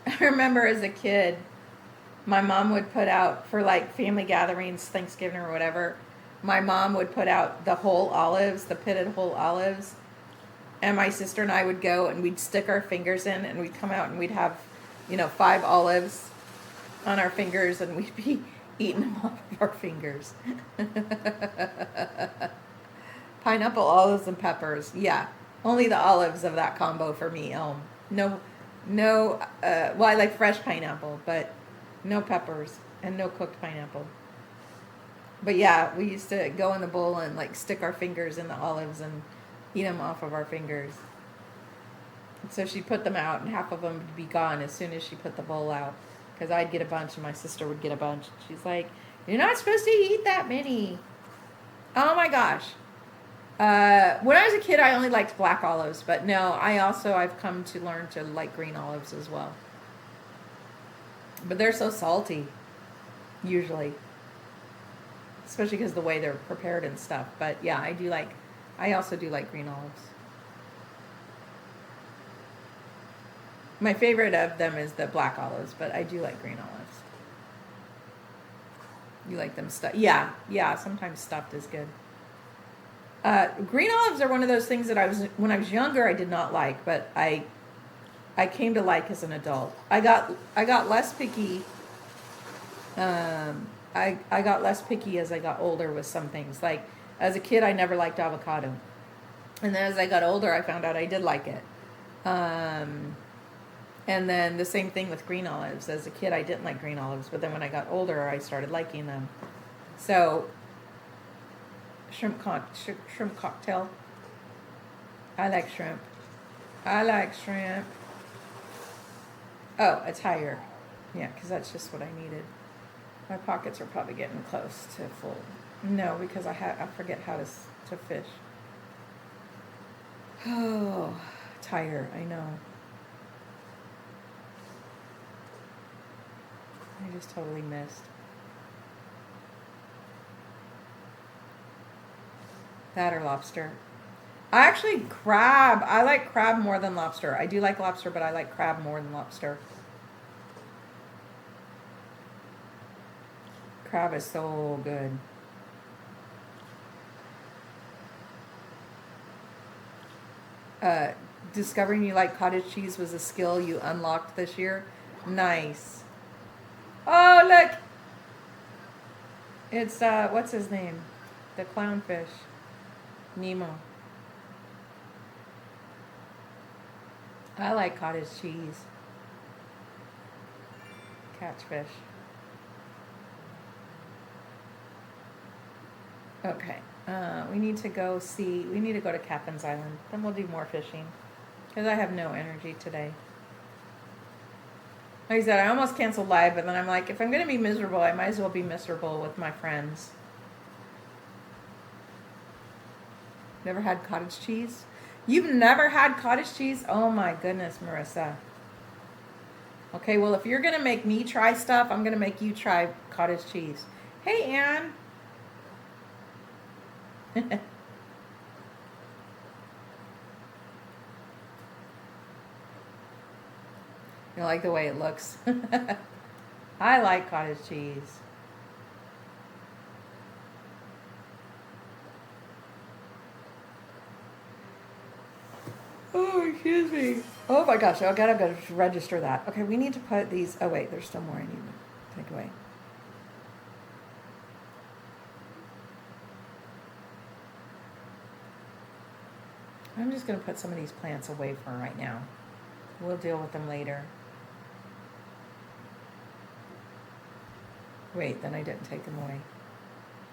I remember as a kid, my mom would put out for like family gatherings, Thanksgiving or whatever. My mom would put out the whole olives, the pitted whole olives. And my sister and I would go and we'd stick our fingers in and we'd come out and we'd have, 5 olives on our fingers and we'd be eating them off of our fingers. Pineapple, olives, and peppers. Yeah, only the olives of that combo for me. No, well, I like fresh pineapple, but no peppers and no cooked pineapple. But yeah, we used to go in the bowl and like stick our fingers in the olives and eat them off of our fingers. And so she put them out and half of them would be gone as soon as she put the bowl out. Because I'd get a bunch and my sister would get a bunch. She's like, you're not supposed to eat that many. Oh my gosh. When I was a kid, I only liked black olives. But no, I've come to learn to like green olives as well. But they're so salty, usually. Especially because of the way they're prepared and stuff. But yeah, I also do like green olives. My favorite of them is the black olives, but I do like green olives. You like them stuffed? Yeah, sometimes stuffed is good. Green olives are one of those things that when I was younger, I did not like, but I came to like as an adult. I got less picky. I got less picky as I got older with some things. Like as a kid, I never liked avocado, and then as I got older, I found out I did like it. And then the same thing with green olives. As a kid, I didn't like green olives, but then when I got older, I started liking them. So, shrimp cocktail. I like shrimp. I like shrimp. Oh, it's higher. Yeah, because that's just what I needed. My pockets are probably getting close to full. No, because I forget how to fish. Oh, it's higher. I know. I just totally missed. That or lobster. I actually crab. I like crab more than lobster. I do like lobster, but I like crab more than lobster. Crab is so good. Uh, Discovering you like cottage cheese was a skill you unlocked this year. Nice. Oh, look. It's what's his name? The clownfish. Nemo. I like cottage cheese. Catfish. Okay. We need to go see. We need to go to Captain's Island. Then we'll do more fishing. Because I have no energy today. Like I said, I almost canceled live, but then I'm like, if I'm going to be miserable, I might as well be miserable with my friends. Never had cottage cheese? You've never had cottage cheese? Oh my goodness, Marissa. Okay, well, if you're going to make me try stuff, I'm going to make you try cottage cheese. Hey, Anne. You like the way it looks? I like cottage cheese. Oh, excuse me. Oh my gosh, I gotta go register that. Okay, we need to put these. Oh, wait, there's still more I need to take away. I'm just gonna put some of these plants away for right now. We'll deal with them later. Wait, then I didn't take them away.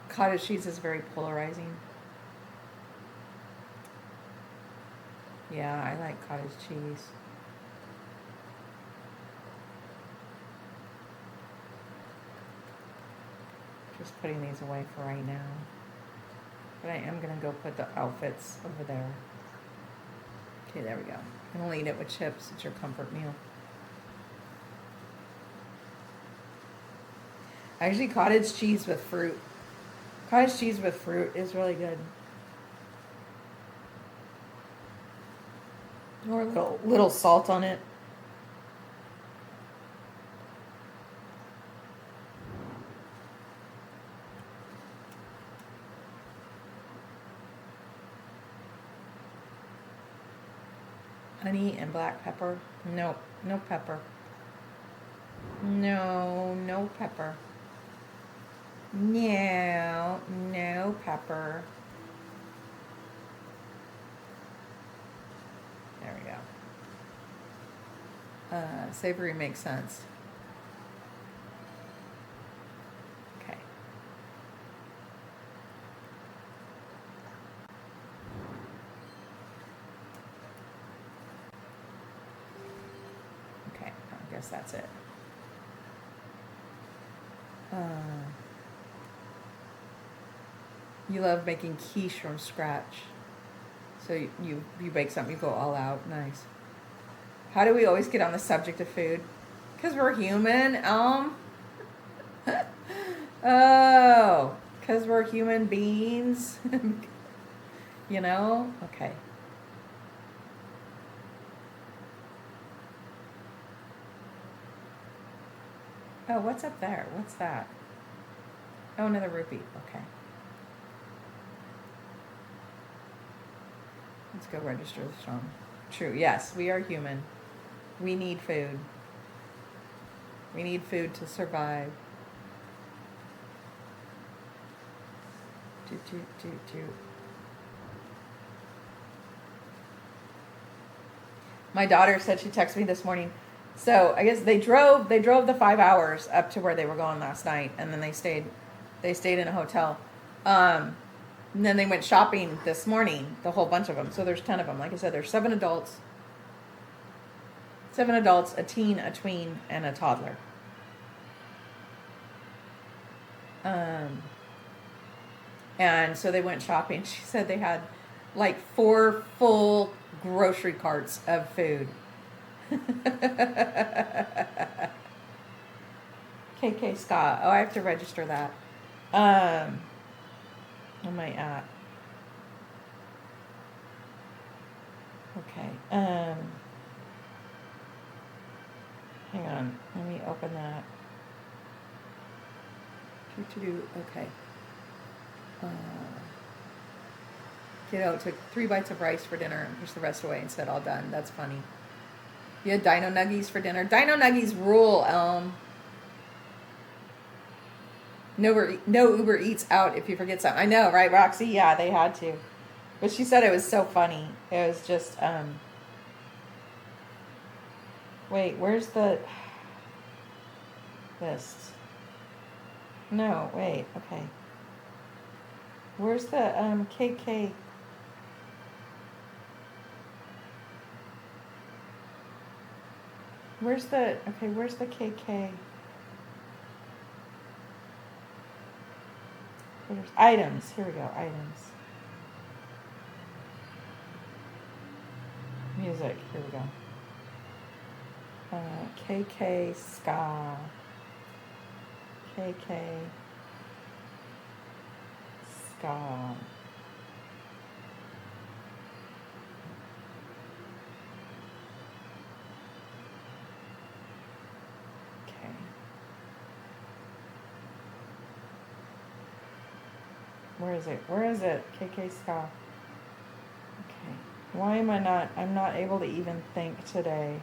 Cottage cheese is very polarizing. Yeah, I like cottage cheese. Just putting these away for right now. But I am going to go put the outfits over there. Okay, there we go. I'm going to eat it with chips. It's your comfort meal. Actually, cottage cheese with fruit. Cottage cheese with fruit is really good. Or a little salt on it. Honey and black pepper. Nope, no pepper. No pepper. No pepper. There we go. Savory makes sense. Okay. Okay, I guess that's it. You love making quiche from scratch. So you bake something, you go all out. Nice. How do we always get on the subject of food? Because we're human, Oh, because we're human beings. You know? Okay. Oh, what's up there? What's that? Oh, another rupee. Okay. Let's go register the song. True. Yes, we are human. We need food. We need food to survive. Do. My daughter said, she texted me this morning. So I guess they drove the 5 hours up to where they were going last night, and then they stayed in a hotel. And then they went shopping this morning, the whole bunch of them. So there's 10 of them. Like I said, there's 7 adults 7 adults, a teen, a tween, and a toddler. And so they went shopping. She said they had like 4 full grocery carts of food. KK Scott. Oh, I have to register that on my app. Okay. Hang on. Let me open that. Okay. Kiddo took 3 bites of rice for dinner and pushed the rest away and said, "All done." That's funny. You had Dino Nuggies for dinner. Dino Nuggies rule, Elm. No Uber Eats out if you forget something. I know, right, Roxy? Yeah, they had to. But she said it was so funny. It was just, wait, where's the list? No, wait, okay. Where's the KK? Where's the KK? There's items. Here we go, items. Music, here we go. KK Ska. KK Ska. Okay. Where is it? Where is it? KK Ska. Okay. Why am I not? I'm not able to even think today.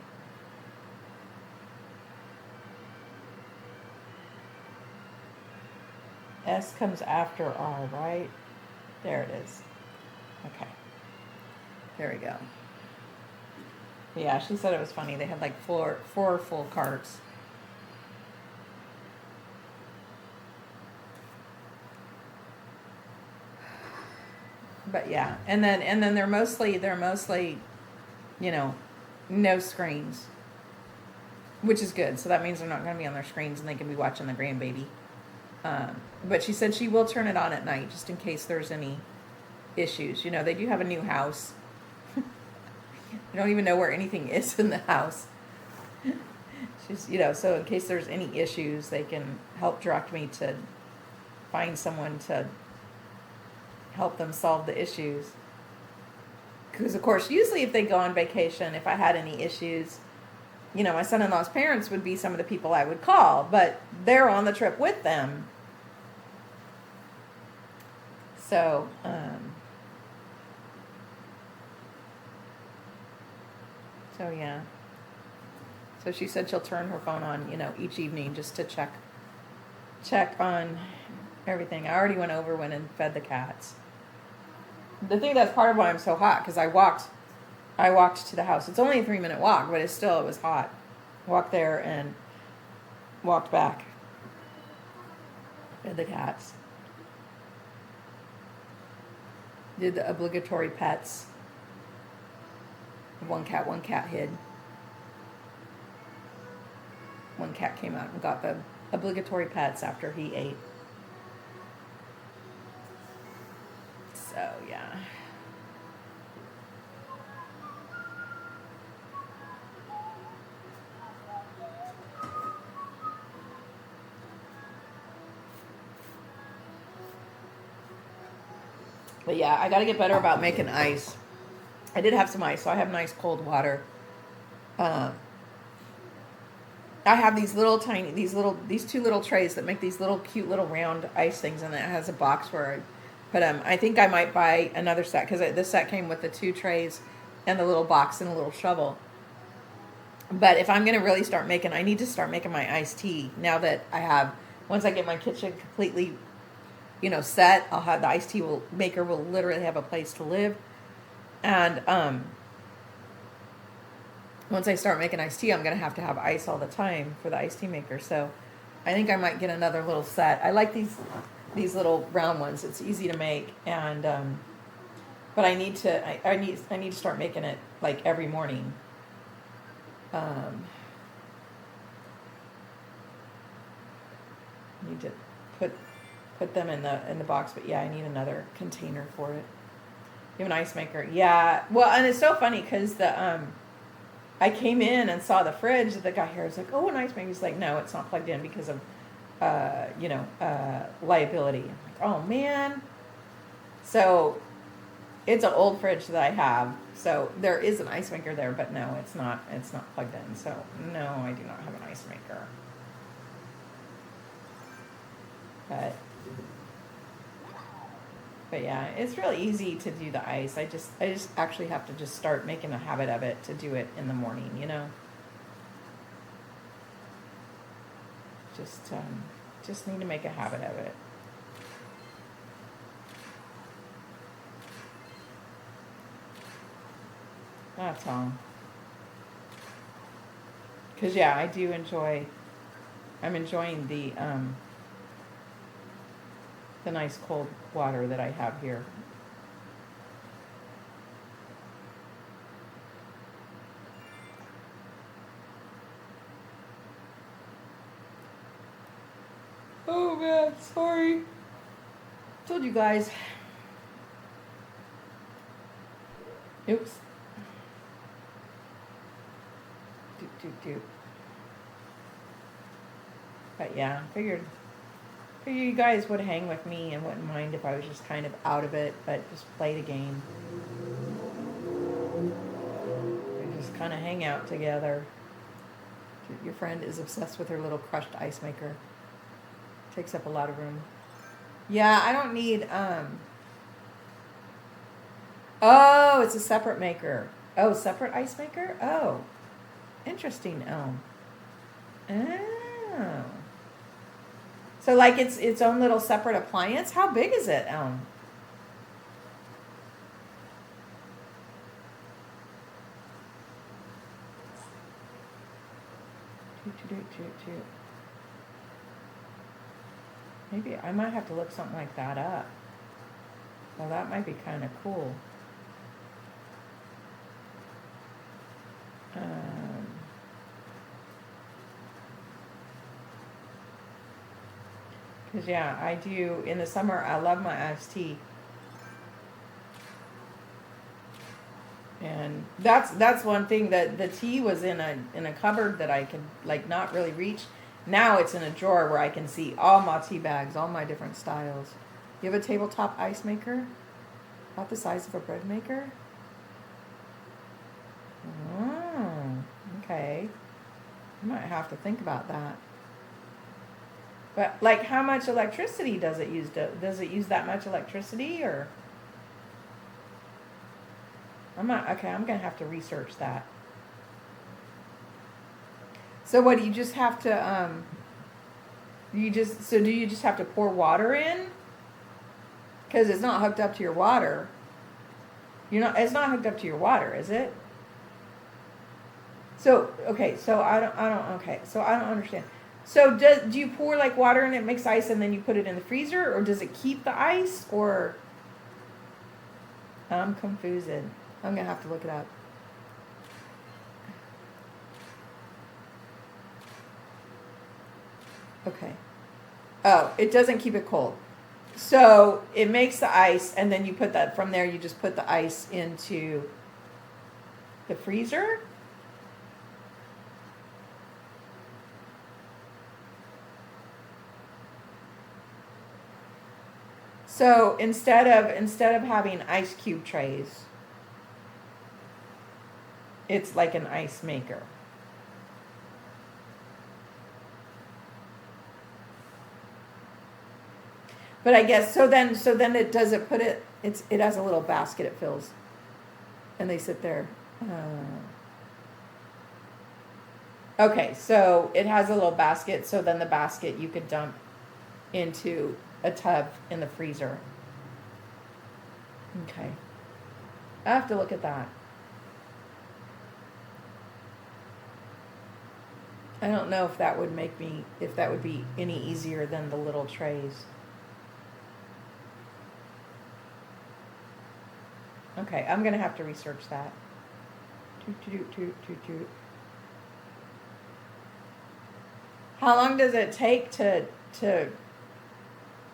S comes after R, right? There it is. Okay. There we go. Yeah, she said it was funny. They had like four full carts. But yeah, and then they're mostly, you know, no screens, which is good. So that means they're not going to be on their screens and they can be watching the grandbaby. But she said she will turn it on at night just in case there's any issues. You know, they do have a new house. I don't even know where anything is in the house. She's, you know, so in case there's any issues, they can help direct me to find someone to help them solve the issues. Because, of course, usually if they go on vacation, if I had any issues, you know, my son-in-law's parents would be some of the people I would call, but they're on the trip with them. So, yeah. So she said she'll turn her phone on, you know, each evening just to check on everything. I already went over and fed the cats. The thing that's part of why I'm so hot, because I walked to the house. It's only a 3-minute walk, but it was hot. Walked there and walked back. Fed the cats. Did the obligatory pets. One cat hid. One cat came out and got the obligatory pets after he ate. So, yeah. But yeah, I got to get better about making ice. I did have some ice, so I have nice cold water. I have these two little trays that make these little cute little round ice things, and it has a box where I put them. I think I might buy another set because this set came with the 2 trays and the little box and a little shovel. But if I'm going to really start making, I need to start making my iced tea now that once I get my kitchen completely, you know, set, I'll have the iced tea maker will literally have a place to live. And once I start making iced tea, I'm going to have ice all the time for the iced tea maker. So I think I might get another little set. I like these little round ones. It's easy to make, and but I need to start making it like every morning. Um, need to put them in the box, but yeah, I need another container for it. You have an ice maker, yeah. Well, and it's so funny because I came in and saw the fridge. The guy here was like, "Oh, an ice maker." He's like, "No, it's not plugged in because of liability." I'm like, "Oh man." So it's an old fridge that I have. So there is an ice maker there, but no, it's not. It's not plugged in. So no, I do not have an ice maker. But yeah, it's really easy to do the ice. I just actually have to just start making a habit of it to do it in the morning. Just need to make a habit of it. That's all. Because yeah, I do enjoy. I'm enjoying the nice cold water that I have here. Oh man, sorry. Told you guys. Oops. Doop. But yeah, figured you guys would hang with me and wouldn't mind if I was just kind of out of it, but just play the game. We just kind of hang out together. Your friend is obsessed with her little crushed ice maker. Takes up a lot of room. Yeah, I don't need Oh, it's a separate maker. Oh, separate ice maker? Oh. Interesting. Oh. So like it's its own little separate appliance? How big is it, Maybe I might have to look something like that up. Well, that might be kind of cool. Because yeah, I do in the summer. I love my iced tea, and that's one thing that the tea was in a cupboard that I could like not really reach. Now it's in a drawer where I can see all my tea bags, all my different styles. You have a tabletop ice maker, about the size of a bread maker. Oh, okay. I might have to think about that. But like, how much electricity does it use? Does it use that much electricity, or? I'm not okay. I'm gonna have to research that. So what do you just have to do you just have to pour water in? Because it's not hooked up to your water. It's not hooked up to your water, is it? So okay, so I don't okay, so I don't understand. So do you pour like water and it makes ice and then you put it in the freezer, or does it keep the ice, or? I'm confused. I'm gonna have to look it up. Okay. Oh, it doesn't keep it cold. So it makes the ice, and then you put that from there. You just put the ice into the freezer. So instead of having ice cube trays, it's like an ice maker. But I guess so. Then it does it put it. It has a little basket it fills, and they sit there. Okay, so it has a little basket. So then the basket you could dump into a tub in the freezer. Okay, I have to look at that. I don't know if that would be any easier than the little trays. Okay, I'm gonna have to research that. Toot. How long does it take to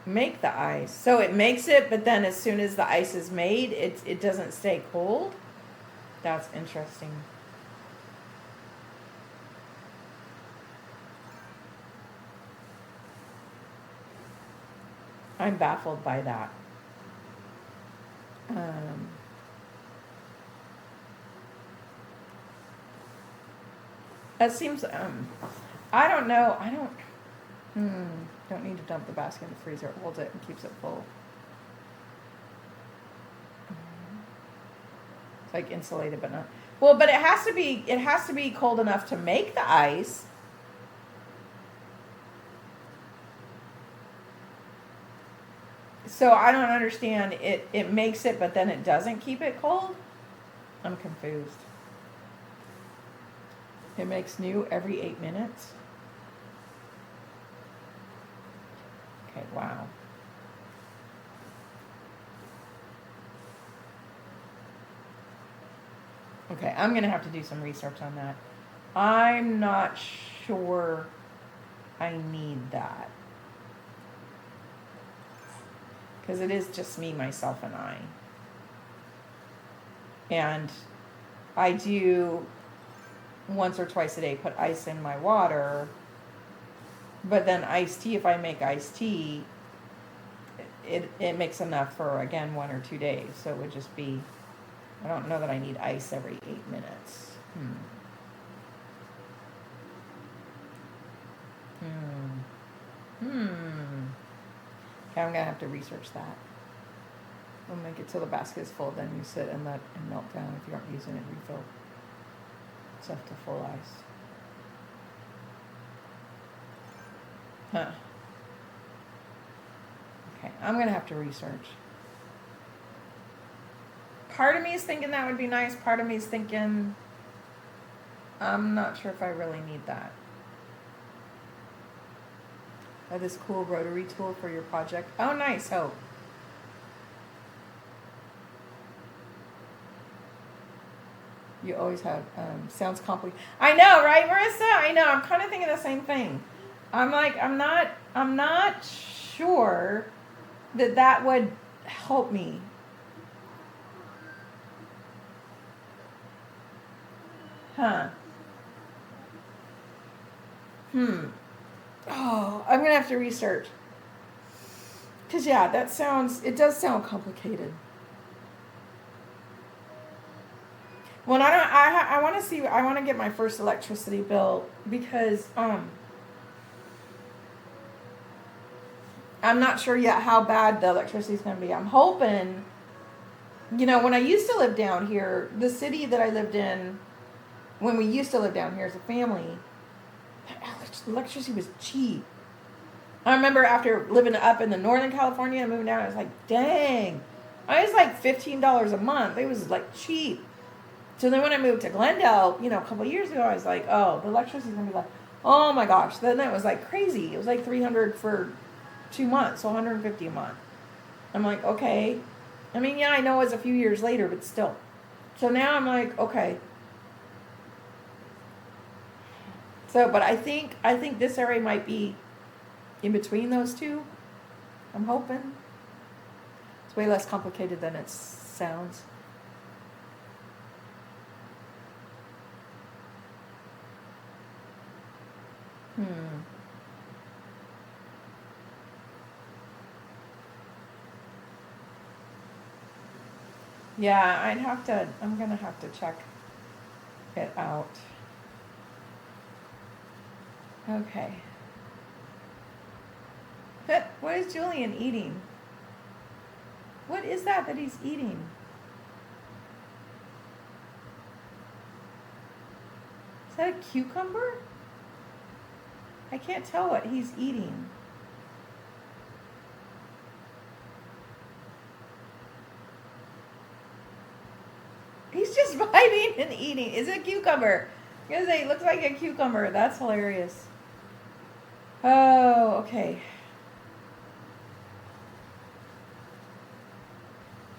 make the ice? So it makes it, but then as soon as the ice is made, it doesn't stay cold? That's interesting. I'm baffled by that. Um, that seems, I don't know. Don't need to dump the basket in the freezer. It holds it and keeps it full. It's like insulated, but not. Well, but it has to be cold enough to make the ice. So I don't understand. It makes it, but then it doesn't keep it cold. I'm confused. It makes new every 8 minutes. Okay, wow. Okay, I'm going to have to do some research on that. I'm not sure I need that. Because it is just me, myself, and I. And I do once or twice a day put ice in my water. But then iced tea, if I make iced tea, it makes enough for, again, 1 or 2 days. So it would just be, I don't know that I need ice every 8 minutes. Okay, I'm going to have to research that. We'll make it till the basket is full, then you sit and let it melt down. If you aren't using it, refill stuff to full ice. Huh. Okay, I'm going to have to research. Part of me is thinking that would be nice. Part of me is thinking, I'm not sure if I really need that. This cool rotary tool for your project. Oh, nice. Hope. You always have, sounds complicated. I know, right, Marissa? I know. I'm kind of thinking the same thing. I'm like, I'm not sure that would help me. Huh. Oh, I'm gonna have to research. Cause yeah, it does sound complicated. Well, I want to see, I want to get my first electricity bill because, I'm not sure yet how bad the electricity is going to be. I'm hoping, when I used to live down here, the city that I lived in, when we used to live down here as a family, electricity was cheap. I remember after living up in the Northern California and moving down, I was like, dang. I was like $15 a month. It was like cheap. So then when I moved to Glendale, a couple of years ago, I was like, oh, the electricity's going to be like, oh my gosh. Then it was like crazy. It was like $300 for 2 months, so $150 a month. I'm like, okay. I mean, yeah, I know it's a few years later, but still. So now I'm like, okay. So, but I think this area might be in between those two. I'm hoping. It's way less complicated than it sounds. Yeah, I'm going to have to check it out. Okay. What is Julian eating? What is that he's eating? Is that a cucumber? I can't tell what he's eating. He's just biting and eating. Is it a cucumber? I'm gonna say it looks like a cucumber. That's hilarious. Oh, okay.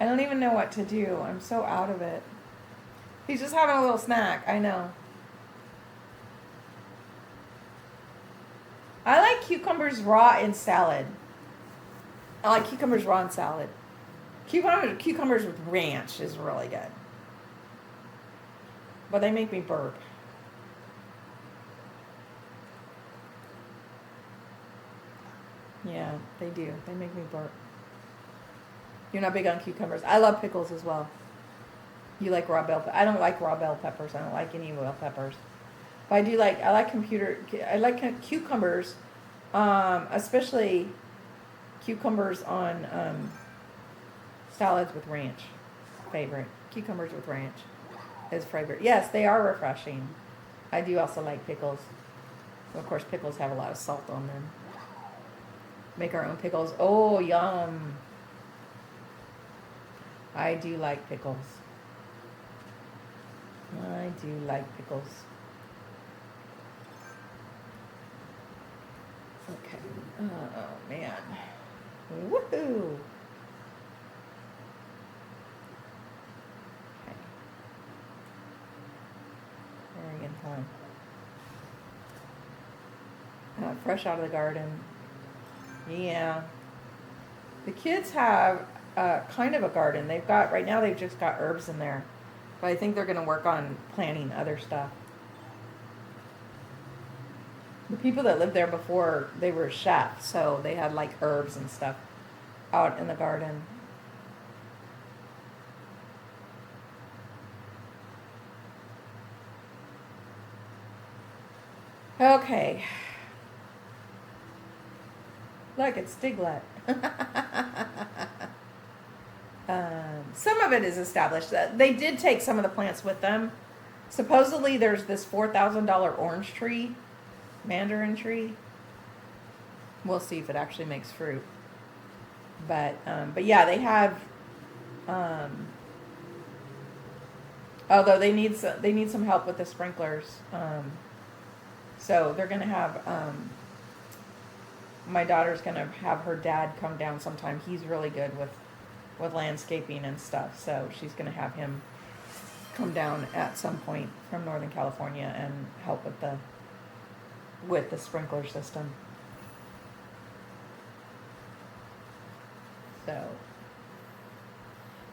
I don't even know what to do. I'm so out of it. He's just having a little snack. I know. cucumbers raw in salad. I like cucumbers raw in salad. Cucumbers with ranch is really good. But they make me burp. Yeah, they do. They make me burp. You're not big on cucumbers. I love pickles as well. You like raw bell? I don't like raw bell peppers. I don't like any bell peppers. But I like cucumbers, especially cucumbers on salads with ranch. Favorite. Cucumbers with ranch is favorite. Yes, they are refreshing. I do also like pickles. Of course, pickles have a lot of salt on them. Make our own pickles. Oh, yum. I do like pickles. I do like pickles. Okay. Oh, man. Woohoo! Okay. Very good time. Fresh out of the garden. Yeah. The kids have kind of a garden. Right now they've just got herbs in there. But I think they're going to work on planting other stuff. The people that lived there before, they were chefs, so they had like herbs and stuff out in the garden. Okay. Look, it's Stiglet. Some of it is established. They did take some of the plants with them. Supposedly, there's this $4,000 orange tree, mandarin tree. We'll see if it actually makes fruit. But yeah, they have. Although they need some help with the sprinklers. So they're gonna have. My daughter's gonna have her dad come down sometime. He's really good with landscaping and stuff. So she's gonna have him come down at some point from Northern California and help with the sprinkler system. So,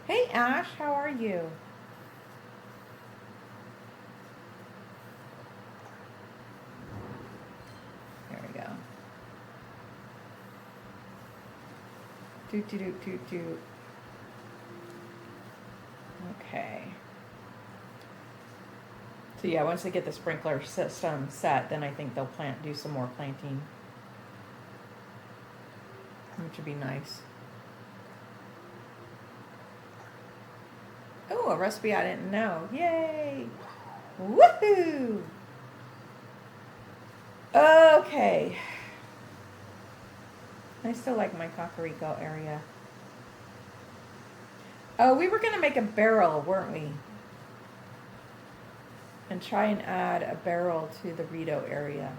hey Ash, how are you? There we go. Doot doot doot doot doot. Okay. So yeah, once they get the sprinkler system set, then I think they'll do some more planting, which would be nice. Oh, a recipe I didn't know. Yay! Woohoo! Okay. I still like my Cocorico area. Oh, we were going to make a barrel, weren't we? And try and add a barrel to the Rito area.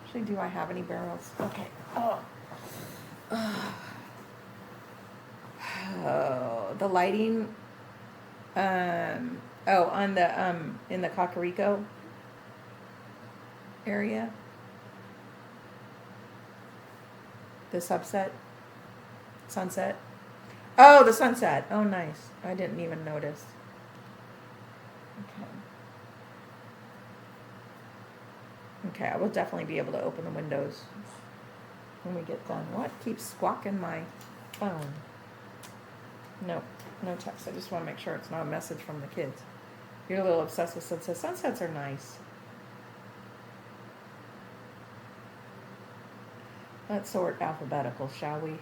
Actually, do I have any barrels? Okay. Oh, the lighting. On the in the Cocorico area. The sunset. Oh, the sunset. Oh, nice. I didn't even notice. Okay, I will definitely be able to open the windows when we get done. What keeps squawking my phone? No text. I just want to make sure it's not a message from the kids. You're a little obsessed with sunsets. Sunsets are nice. Let's sort alphabetical, shall we?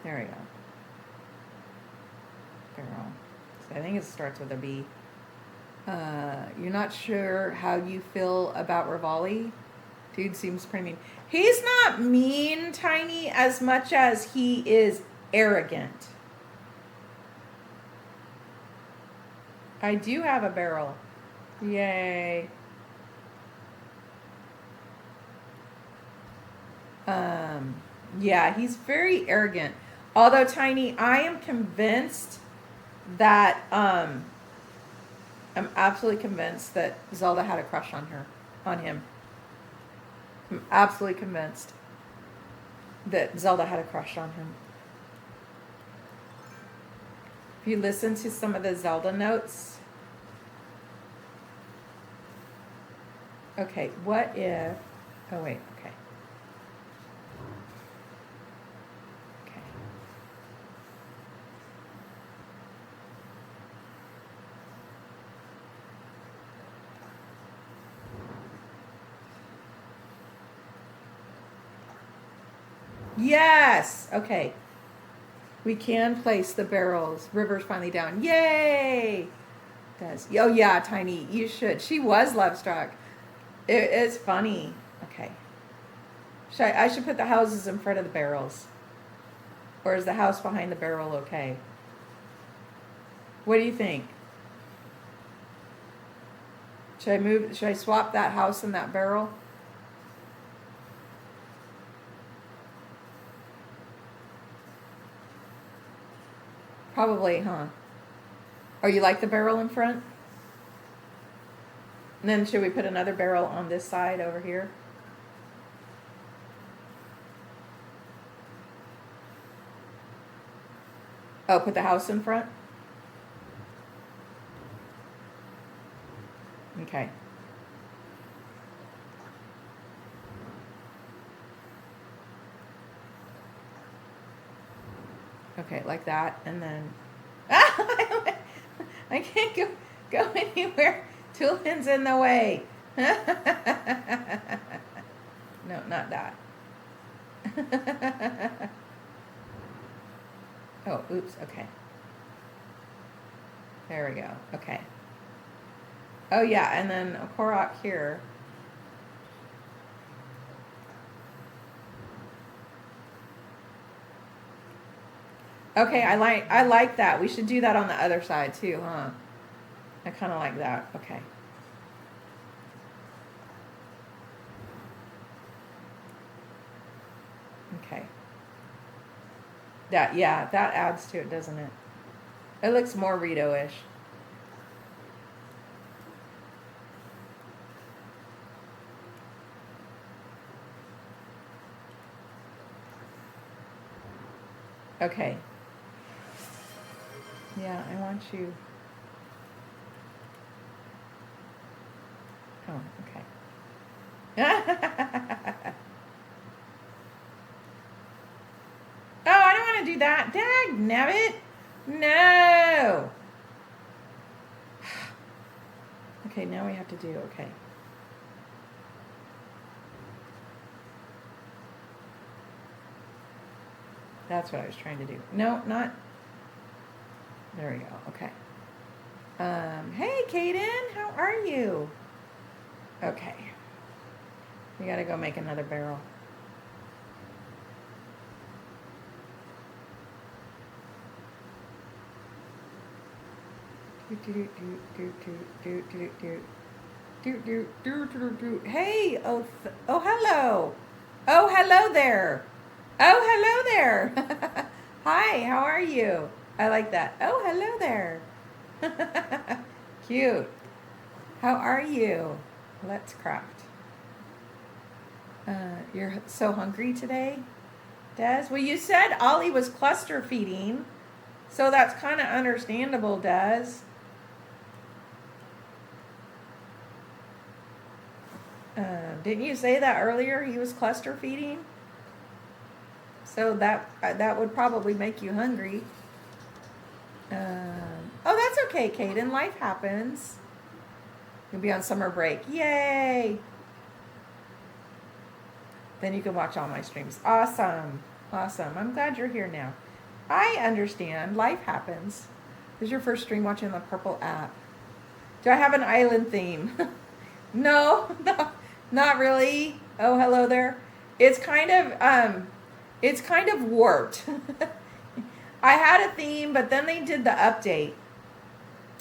There we go. Girl. So I think it starts with a B. You're not sure how you feel about Rivali? Dude seems pretty mean. He's not mean, Tiny, as much as he is arrogant. I do have a barrel. Yay. Yeah, he's very arrogant. Although Tiny, I am convinced that I'm absolutely convinced that Zelda had a crush on him. I'm absolutely convinced that Zelda had a crush on him. If you listen to some of the Zelda notes, okay, what if? Oh wait, okay. Okay. Yes. Okay. We can place the barrels. River's finally down. Yay! Does. Oh yeah, Tiny, you should. She was love struck. It's funny. Okay. I should put the houses in front of the barrels. Or is the house behind the barrel okay? What do you think? Should I swap that house and that barrel? Probably, huh? Or you like the barrel in front? And then should we put another barrel on this side over here? Oh, put the house in front? Okay. Okay, like that, and then I can't go anywhere. Tulipin's in the way. No, not that. Oh, oops. Okay. There we go. Okay. Oh yeah, and then a Korok here. Okay, I like that. We should do that on the other side too, huh? I kind of like that. Okay. Okay. That adds to it, doesn't it? It looks more Rito-ish. Okay. Yeah, I want you. Oh, okay. Oh, I don't want to do that. Dag nabbit. No. Okay, now we have to do, okay. That's what I was trying to do. No, not. There we go. Okay. Hey, Kaden, how are you? Okay. We gotta go make another barrel. Hey, oh, hello. Oh, hello there. Oh, hello there. Hi, how are you? I like that. Oh, hello there. Cute. How are you? Let's craft. You're so hungry today, Des? Well, you said Ollie was cluster feeding, so that's kind of understandable, Des. Didn't you say that earlier? He was cluster feeding, so that would probably make you hungry. Oh, that's okay, Kaden. Life happens. You'll be on summer break. Yay! Then you can watch all my streams. Awesome. Awesome. I'm glad you're here now. I understand. Life happens. This is your first stream watching the Purple app. Do I have an island theme? No, not really. Oh, hello there. It's kind of warped. I had a theme, but then they did the update.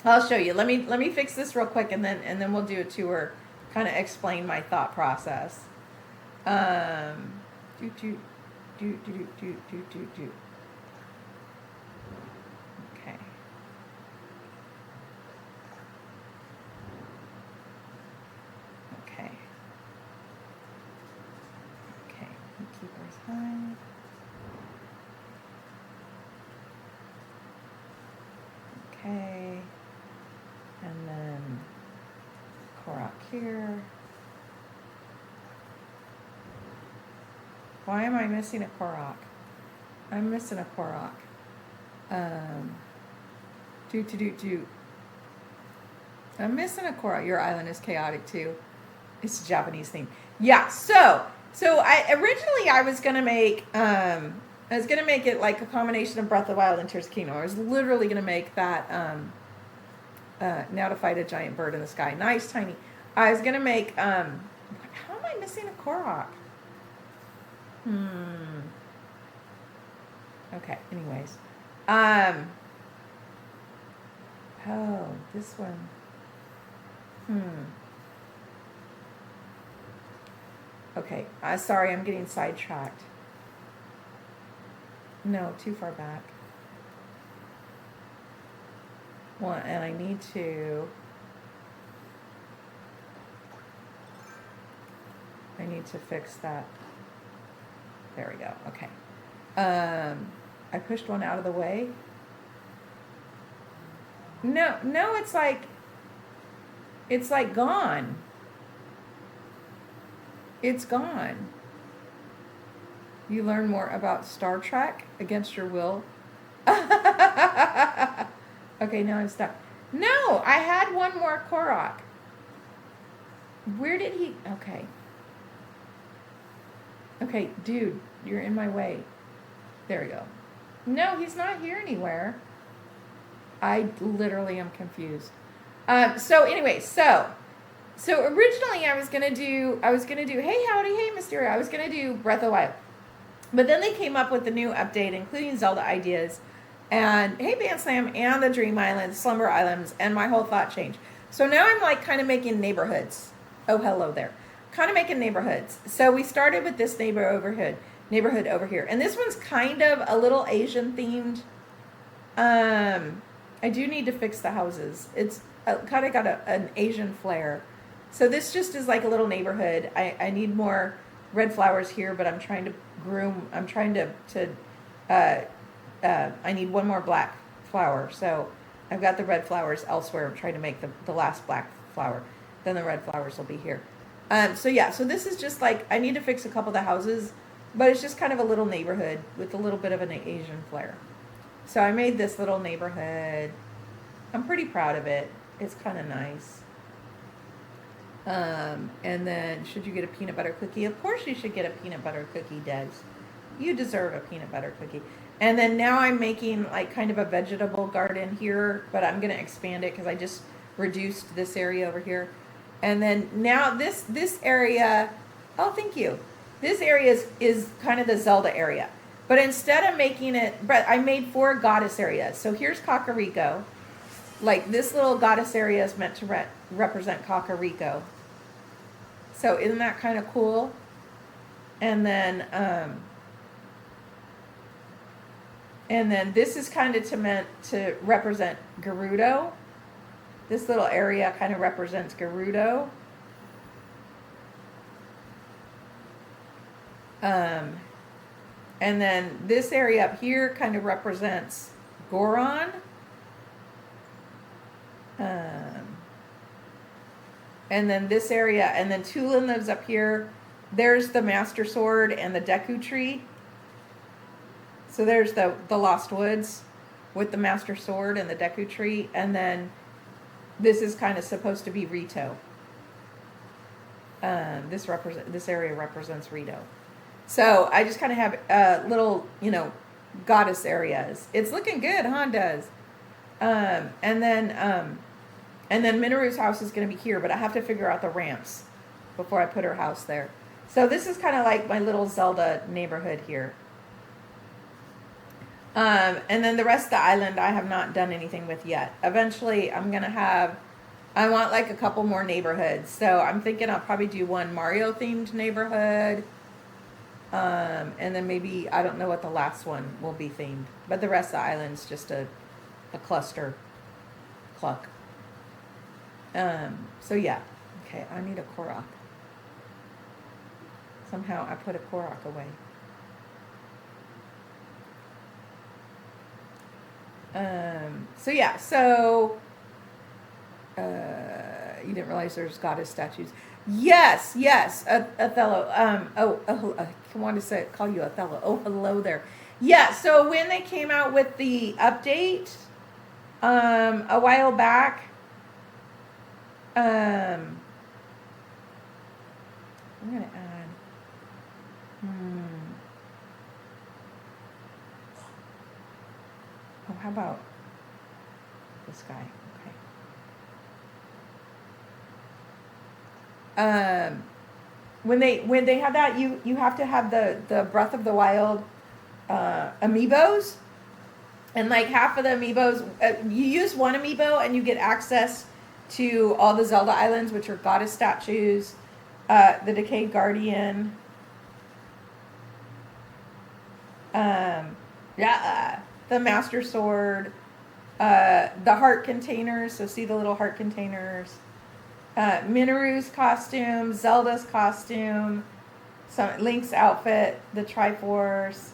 I'll show you. Let me fix this real quick, and then we'll do a tour. Kind of explain my thought process. Doot, doot, doot, doot, doot, doot, doot, doot. Okay. Okay. Okay. Keepers high. Okay. And then Korok here. Why am I missing a Korok? I'm missing a Korok. Doot. I'm missing a Korok. Your island is chaotic too. It's a Japanese theme. Yeah. So I was gonna make it like a combination of Breath of the Wild and Tears of the Kingdom. I was literally gonna make that now to fight a giant bird in the sky. Nice, tiny. I was gonna make how am I missing a Korok? Okay, anyways. Oh, this one. Okay, sorry, I'm getting sidetracked. No, too far back. Well, and I need to fix that. There we go. Okay. I pushed one out of the way. No, it's like gone. It's gone. You learn more about Star Trek against your will. Okay, now I'm stuck. No, I had one more Korok. Where did he? Okay. Okay, dude, you're in my way. There we go. No, he's not here anywhere. I literally am confused. So originally I was gonna do, hey howdy, hey Mysteria. I was gonna do Breath of the Wild, but then they came up with a new update, including Zelda ideas, and hey Band Slam, and the Dream Island, Slumber Islands, and my whole thought changed. So now I'm like kind of making neighborhoods. Oh, hello there. Kind of making neighborhoods. So we started with this neighborhood over here, and this one's kind of a little Asian themed. I do need to fix the houses. It's kind of got an Asian flair. So this just is like a little neighborhood. I need more red flowers here, but I'm trying to groom. I'm trying to I need one more black flower. So I've got the red flowers elsewhere. I'm trying to make the last black flower. Then the red flowers will be here. So this is just like, I need to fix a couple of the houses, but it's just kind of a little neighborhood with a little bit of an Asian flair. So I made this little neighborhood. I'm pretty proud of it. It's kind of nice. And then, should you get a peanut butter cookie? Of course you should get a peanut butter cookie, Des. You deserve a peanut butter cookie. And then now I'm making like kind of a vegetable garden here, but I'm going to expand it because I just reduced this area over here. And then now this area, oh, thank you. This area is kind of the Zelda area. But instead of making it, but I made 4 goddess areas. So here's Kakariko. Like this little goddess area is meant to represent Kakariko. So isn't that kind of cool? And then this is kind of meant to represent Gerudo. This little area kind of represents Gerudo. And then this area up here kind of represents Goron. And then this area, and then Tulin lives up here. There's the Master Sword and the Deku Tree. So there's the Lost Woods with the Master Sword and the Deku Tree. And then this is kind of supposed to be Rito. This area represents Rito. So I just kind of have little, goddess areas. It's looking good, huh, Des? And then Minoru's house is going to be here, but I have to figure out the ramps before I put her house there. So this is kind of like my little Zelda neighborhood here. And then the rest of the island I have not done anything with yet. Eventually I want like a couple more neighborhoods. So I'm thinking I'll probably do one Mario themed neighborhood. And then maybe, I don't know what the last one will be themed, but the rest of the island's just a cluster cluck. So yeah, okay, I need a Korok. Somehow I put a Korok away. So yeah, so you didn't realize there's goddess statues. Yes, yes, Othello. I wanted to say call you Othello. Oh, hello there. Yeah. So when they came out with the update, a while back, I'm gonna add. Oh, how about this guy? Okay. When they have that, you have to have the Breath of the Wild amiibos, and like half of the amiibos, you use one amiibo and you get access to all the Zelda islands, which are goddess statues, the Decayed Guardian, the Master Sword, the heart containers. So see the little heart containers. Minoru's costume, Zelda's costume, some Link's outfit, the Triforce.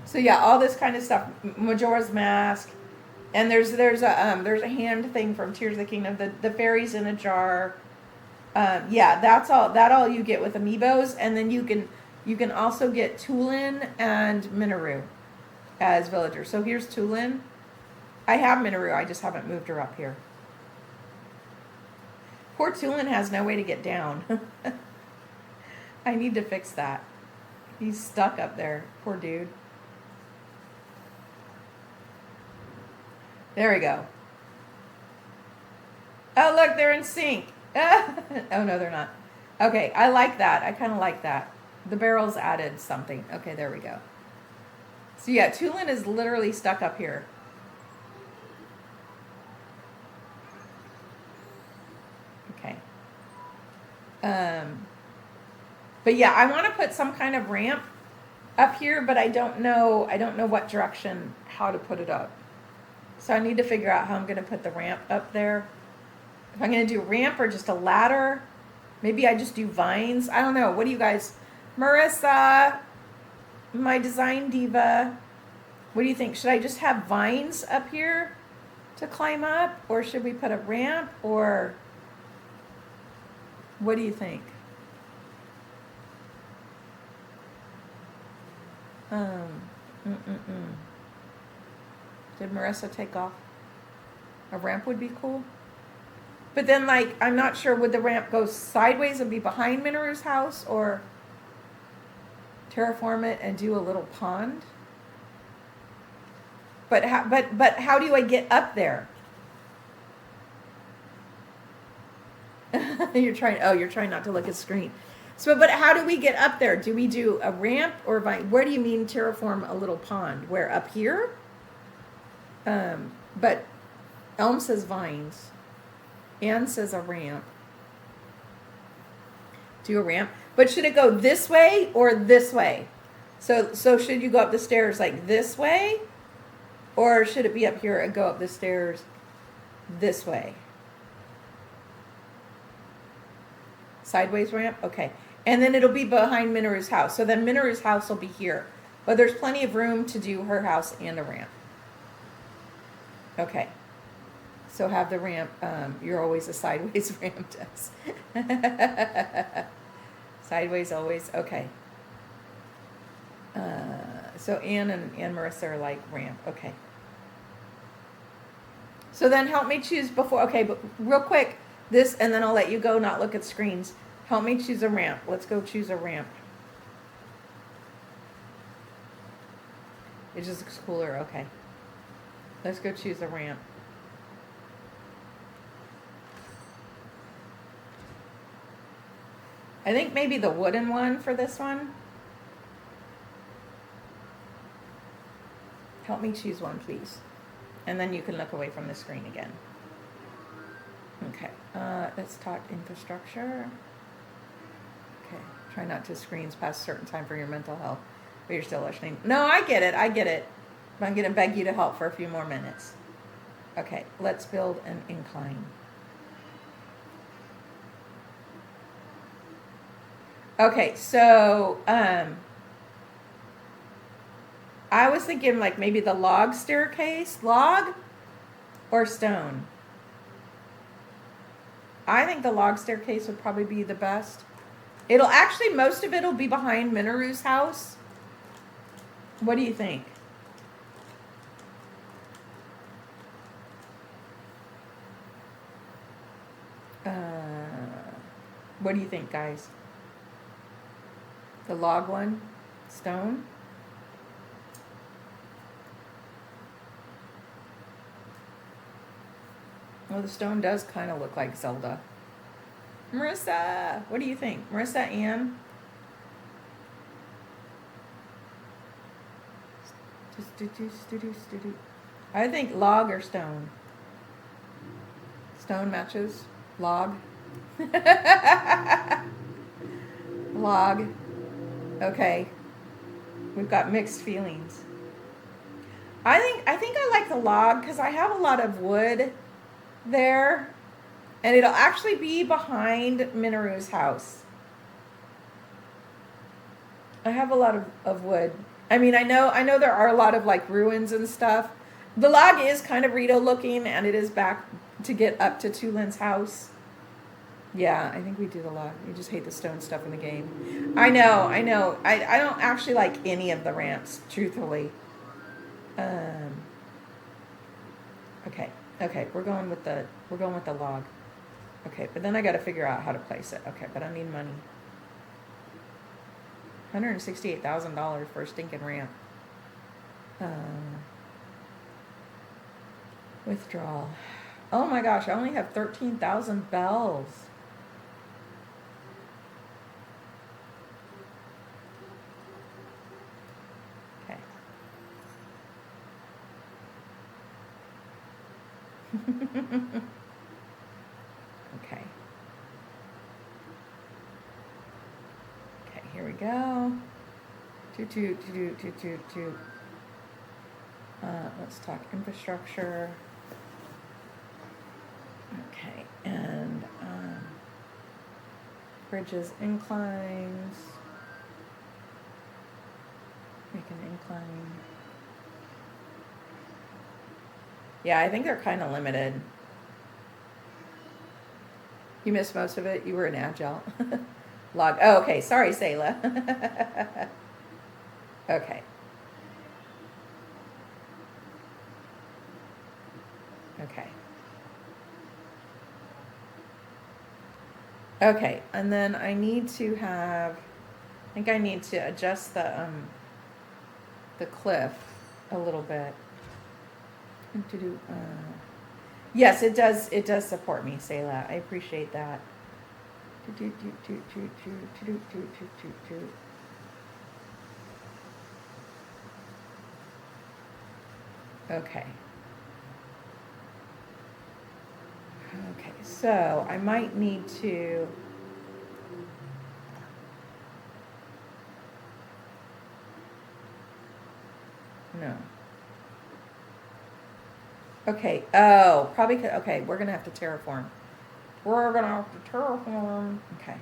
So yeah, all this kind of stuff. Majora's Mask, and there's a hand thing from Tears of the Kingdom. The fairies in a jar. Yeah, that's all you get with amiibos, and then you can also get Tulin and Minoru as villagers. So here's Tulin. I have Minoru. I just haven't moved her up here. Poor Tulin has no way to get down. I need to fix that. He's stuck up there. Poor dude. There we go. Oh, look, they're in sync. Oh, no, they're not. Okay, I like that. I kind of like that. The barrels added something. Okay, there we go. So yeah, Tulin is literally stuck up here. Okay. But yeah, I want to put some kind of ramp up here, but I don't know what direction, how to put it up. So I need to figure out how I'm going to put the ramp up there. If I'm going to do ramp or just a ladder, maybe I just do vines. I don't know. What do you guys, Marissa, my design diva, what do you think? Should I just have vines up here to climb up, or should we put a ramp, or what do you think? Did Marissa take off? A ramp would be cool. But then, like, I'm not sure, would the ramp go sideways and be behind Minoru's house, or terraform it and do a little pond? But how do I get up there? You're trying not to look at the screen. So, but how do we get up there? Do we do a ramp or vine? Where do you mean terraform a little pond? Where, up here? But Elm says vines. Anne says a ramp. Do a ramp. But should it go this way or this way? So should you go up the stairs like this way? Or should it be up here and go up the stairs this way? Sideways ramp? Okay. And then it'll be behind Minoru's house. So then Minoru's house will be here. But there's plenty of room to do her house and a ramp. Okay. So have the ramp. You're always a sideways ramp, Tess. Sideways always. Okay. So Anne and Marissa are like ramp. Okay. So then help me choose before. Okay, but real quick, this, and then I'll let you go, not look at screens. Help me choose a ramp. Let's go choose a ramp. It just looks cooler. Okay. Let's go choose a ramp. I think maybe the wooden one for this one. Help me choose one, please. And then you can look away from the screen again. Okay, let's talk infrastructure. Okay, Try not to screens past a certain time for your mental health. But you're still listening. No, I get it. I get it. I'm going to beg you to help for a few more minutes. Okay, let's build an incline. Okay, so I was thinking like maybe the log staircase, log or stone. I think the log staircase would probably be the best. It'll actually, most of it'll be behind Minoru's house. What do you think? What do you think, guys? The log one? Stone? Well, the stone does kind of look like Zelda. Marissa, what do you think? Marissa, Ann? I think log or stone. Stone matches. Log. Log. Okay. We've got mixed feelings. I think I like the log because I have a lot of wood there, and it'll actually be behind Minoru's house. I have a lot of wood. I mean, I know there are a lot of like ruins and stuff. The log is kind of Rito looking, and it is back to get up to Tulin's house. Yeah, I think we do the log. We just hate the stone stuff in the game. I know. I don't actually like any of the ramps, truthfully. Okay, we're going with the log. Okay, but then I got to figure out how to place it. Okay, but I need money. $168,000 for a stinking ramp. Withdrawal. Oh my gosh, I only have 13,000 bells. Okay. Okay. Okay, here we go. Toot. Let's talk infrastructure. Okay, and bridges, inclines. Make an incline. Yeah, I think they're kind of limited. You missed most of it. You were in Agile. Log. Oh, okay. Sorry, Sayla. Okay. Okay. Okay, and then I need to have, I think I need to adjust the cliff a little bit. To do, yes, it does support me, Sayla. I appreciate that. Okay. Okay, so I might need to no. Okay, oh, probably could, okay, we're gonna have to terraform. We're gonna have to terraform. Okay.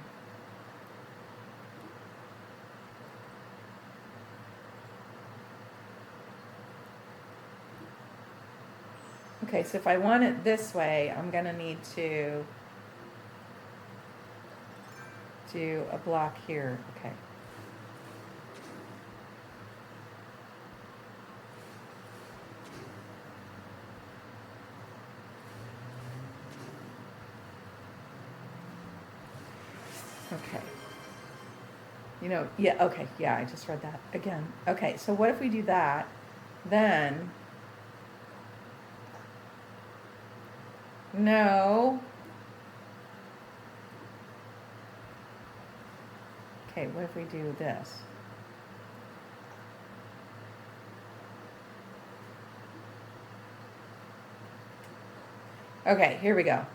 Okay, so if I want it this way, I'm gonna need to do a block here. Okay. Okay. You know, yeah, okay, yeah, I just read that again. Okay, so what if we do that? Then, no. Okay, what if we do this? Okay, here we go.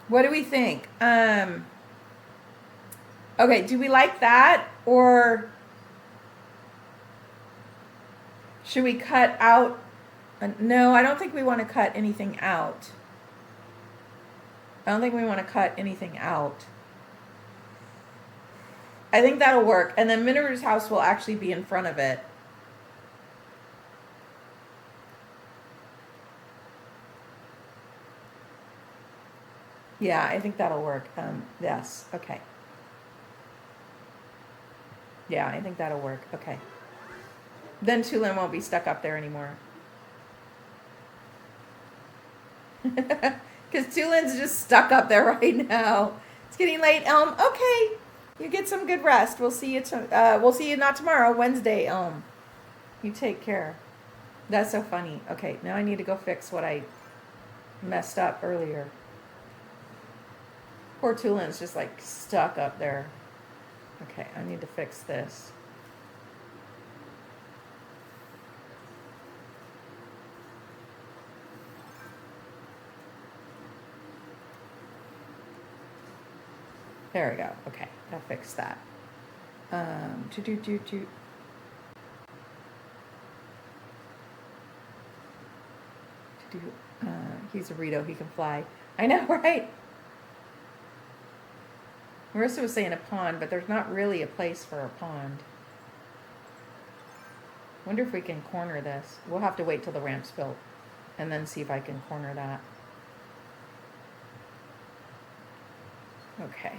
What do we think? Okay, do we like that, or should we cut out? No, I don't think we want to cut anything out. I don't think we want to cut anything out. I think that'll work. And then Minoru's house will actually be in front of it. Yeah, I think that'll work. Yes, okay. Yeah, I think that'll work. Okay. Then Tulin won't be stuck up there anymore. Because Tulin's just stuck up there right now. It's getting late, Elm. Okay, you get some good rest. We'll see you. We'll see you not tomorrow, Wednesday, Elm. You take care. That's so funny. Okay, now I need to go fix what I messed up earlier. Poor Tulin's just like stuck up there. Okay, I need to fix this. There we go. Okay, I'll fix that. He's a Rito. He can fly. I know, right? Marissa was saying a pond, but there's not really a place for a pond. Wonder if we can corner this. We'll have to wait till the ramp's built and then see if I can corner that. Okay.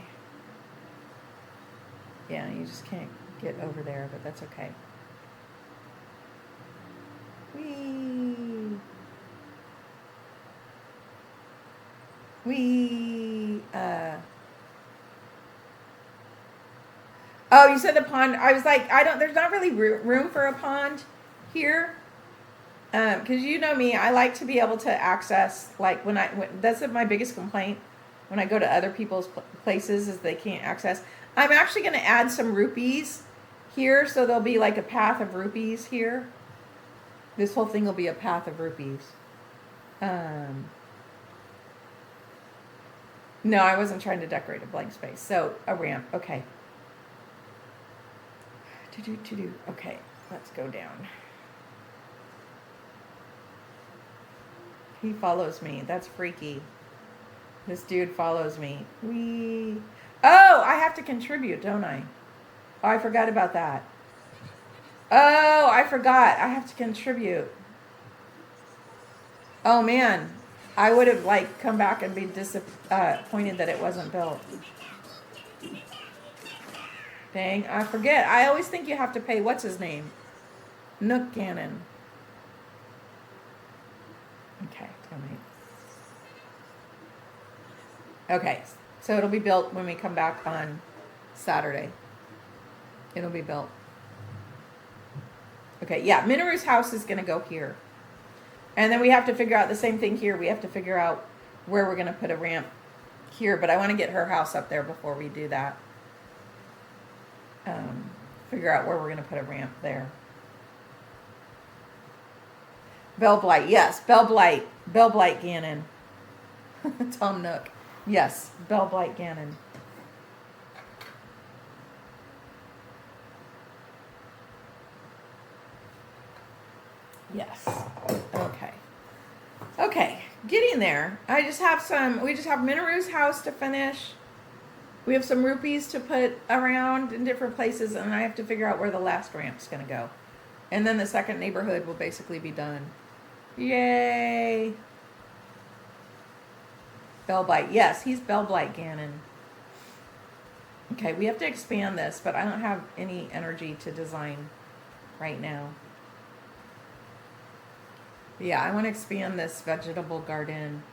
Yeah, you just can't get over there, but that's okay. Whee! Whee! Oh, you said the pond. I was like, there's not really room for a pond here. Because you know me, I like to be able to access, like that's my biggest complaint when I go to other people's places is they can't access. I'm actually going to add some rupees here, so there'll be like a path of rupees here. This whole thing will be a path of rupees. No, I wasn't trying to decorate a blank space. So a ramp, okay. Okay, let's go down. He follows me. That's freaky. This dude follows me. Whee! Oh, I have to contribute, don't I? Oh, I forgot about that. Oh, I forgot. I have to contribute. Oh man, I would have like come back and be disappointed that it wasn't built. Dang, I forget. I always think you have to pay. What's his name? Nook Gannon. Okay, donate. Okay, so it'll be built when we come back on Saturday. It'll be built. Okay, yeah, Minoru's house is going to go here. And then we have to figure out the same thing here. We have to figure out where we're going to put a ramp here. But I want to get her house up there before we do that. Figure out where we're going to put a ramp there. Bell Blight, yes, Bell Blight Gannon. Tom Nook, yes, Bell Blight Gannon. Yes. Okay, getting there. We just have Minoru's house to finish. We have some rupees to put around in different places, and I have to figure out where the last ramp's going to go. And then the second neighborhood will basically be done. Yay! Bellblight. Yes, he's Bellblight Gannon. Okay, we have to expand this, but I don't have any energy to design right now. Yeah, I want to expand this vegetable garden,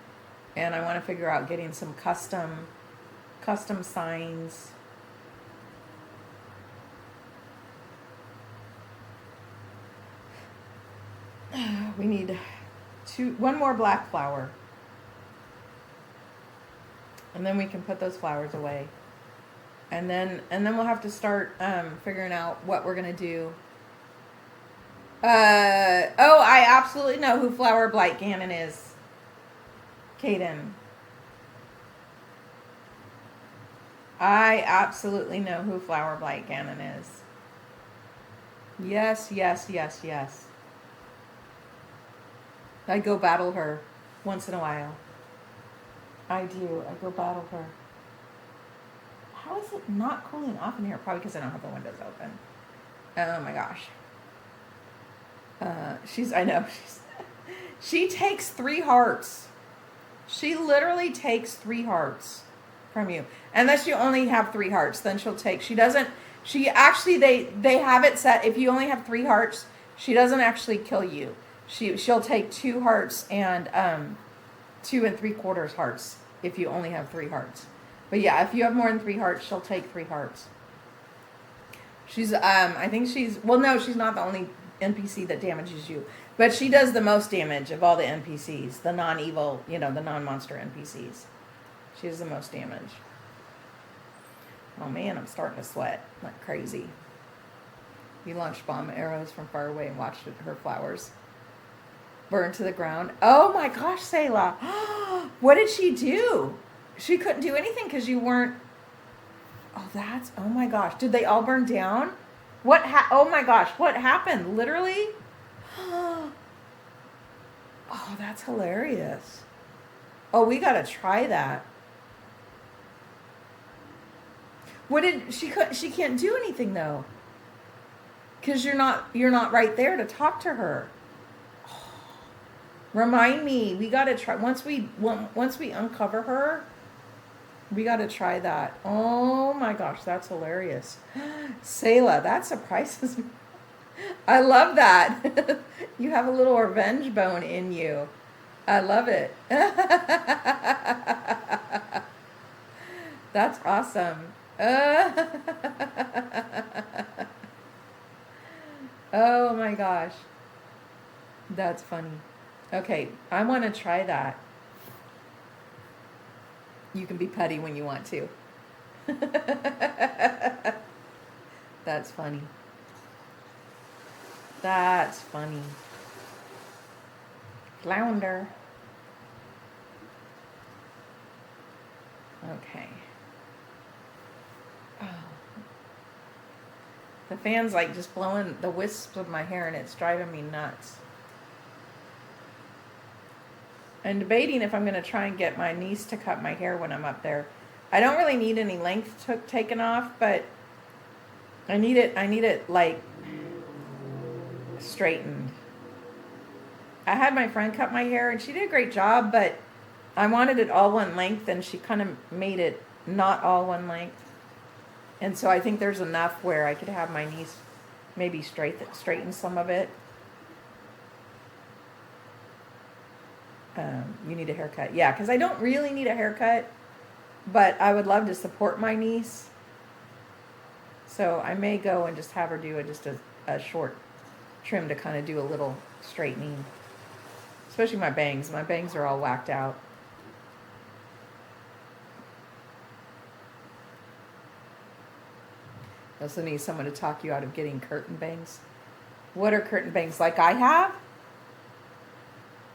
and I want to figure out getting some custom signs. We need one more black flower, and then we can put those flowers away, and then we'll have to start figuring out what we're gonna do. I absolutely know who Flower Blight Gannon is. Caden. I absolutely know who Flower Blight Gannon is. Yes, yes, yes, yes. I go battle her once in a while. I do. I go battle her. How is it not cooling off in here? Probably because I don't have the windows open. Oh my gosh. I know, she takes 3 hearts. She literally takes 3 hearts from you. Unless you only have 3 hearts, then she actually, they have it set, if you only have 3 hearts, she doesn't actually kill you. She'll take 2 hearts and 2 3/4 hearts if you only have 3 hearts. But yeah, if you have more than 3 hearts, she'll take 3 hearts. I think well, no, she's not the only NPC that damages you, but she does the most damage of all the NPCs, the non-evil, the non-monster NPCs. She does the most damage. Oh man, I'm starting to sweat like crazy. You launched bomb arrows from far away and watched her flowers burn to the ground. Oh my gosh, Selah. What did she do? She couldn't do anything because you weren't. Oh my gosh. Did they all burn down? Oh my gosh, what happened? Literally? Oh, that's hilarious. Oh, we got to try that. She can't do anything though. Cuz you're not right there to talk to her. Remind me. We got to try once we uncover her. We got to try that. Oh my gosh, that's hilarious. Selah, that surprises me. I love that. You have a little revenge bone in you. I love it. That's awesome. Oh my gosh. That's funny. Okay, I want to try that. You can be petty when you want to. That's funny. That's funny. Flounder. Okay. Oh. The fan's like just blowing the wisps of my hair and it's driving me nuts. I'm debating if I'm going to try and get my niece to cut my hair when I'm up there. I don't really need any length taken off, but I need it like straightened. I had my friend cut my hair and she did a great job, but I wanted it all one length and she kind of made it not all one length. And so I think there's enough where I could have my niece maybe straighten some of it. You need a haircut. Yeah, because I don't really need a haircut, but I would love to support my niece. So I may go and just have her do just a short trim to kind of do a little straightening. Especially my bangs. My bangs are all whacked out. I also need someone to talk you out of getting curtain bangs. What are curtain bangs? Like I have?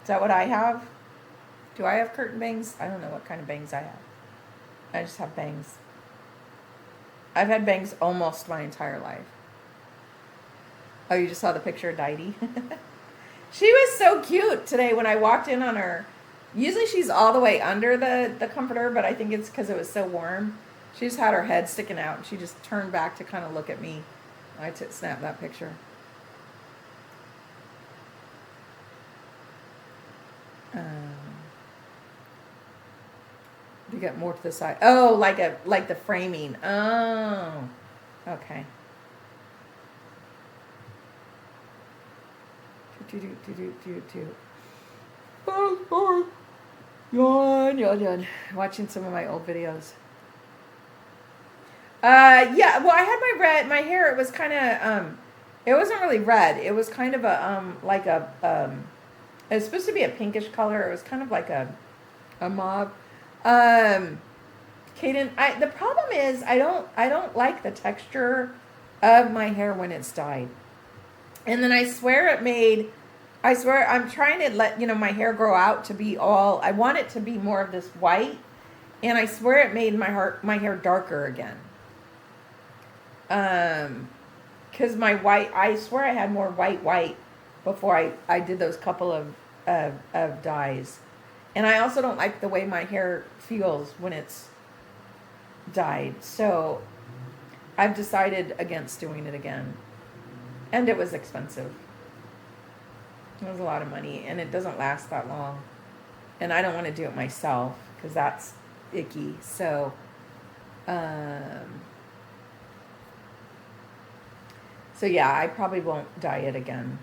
Is that what I have? Do I have curtain bangs? I don't know what kind of bangs I have. I just have bangs. I've had bangs almost my entire life. Oh, you just saw the picture of Didi? She was so cute today when I walked in on her. Usually she's all the way under the comforter, but I think it's because it was so warm. She just had her head sticking out and she just turned back to kind of look at me. I snapped that picture. You get more to the side. Oh, like the framing. Oh, okay. Yawn. Watching some of my old videos. Yeah. Well, I had my hair. It was kind of it wasn't really red. It was kind of a it was supposed to be a pinkish color. It was kind of like a mauve. Kaden, the problem is I don't like the texture of my hair when it's dyed. And then I swear I'm trying to let, my hair grow out to be I want it to be more of this white. And I swear it made my hair darker again. Because I swear I had more white before I did those couple of dyes. And I also don't like the way my hair feels when it's dyed. So I've decided against doing it again. And it was expensive. It was a lot of money, and it doesn't last that long. And I don't want to do it myself because that's icky. So, so yeah, I probably won't dye it again.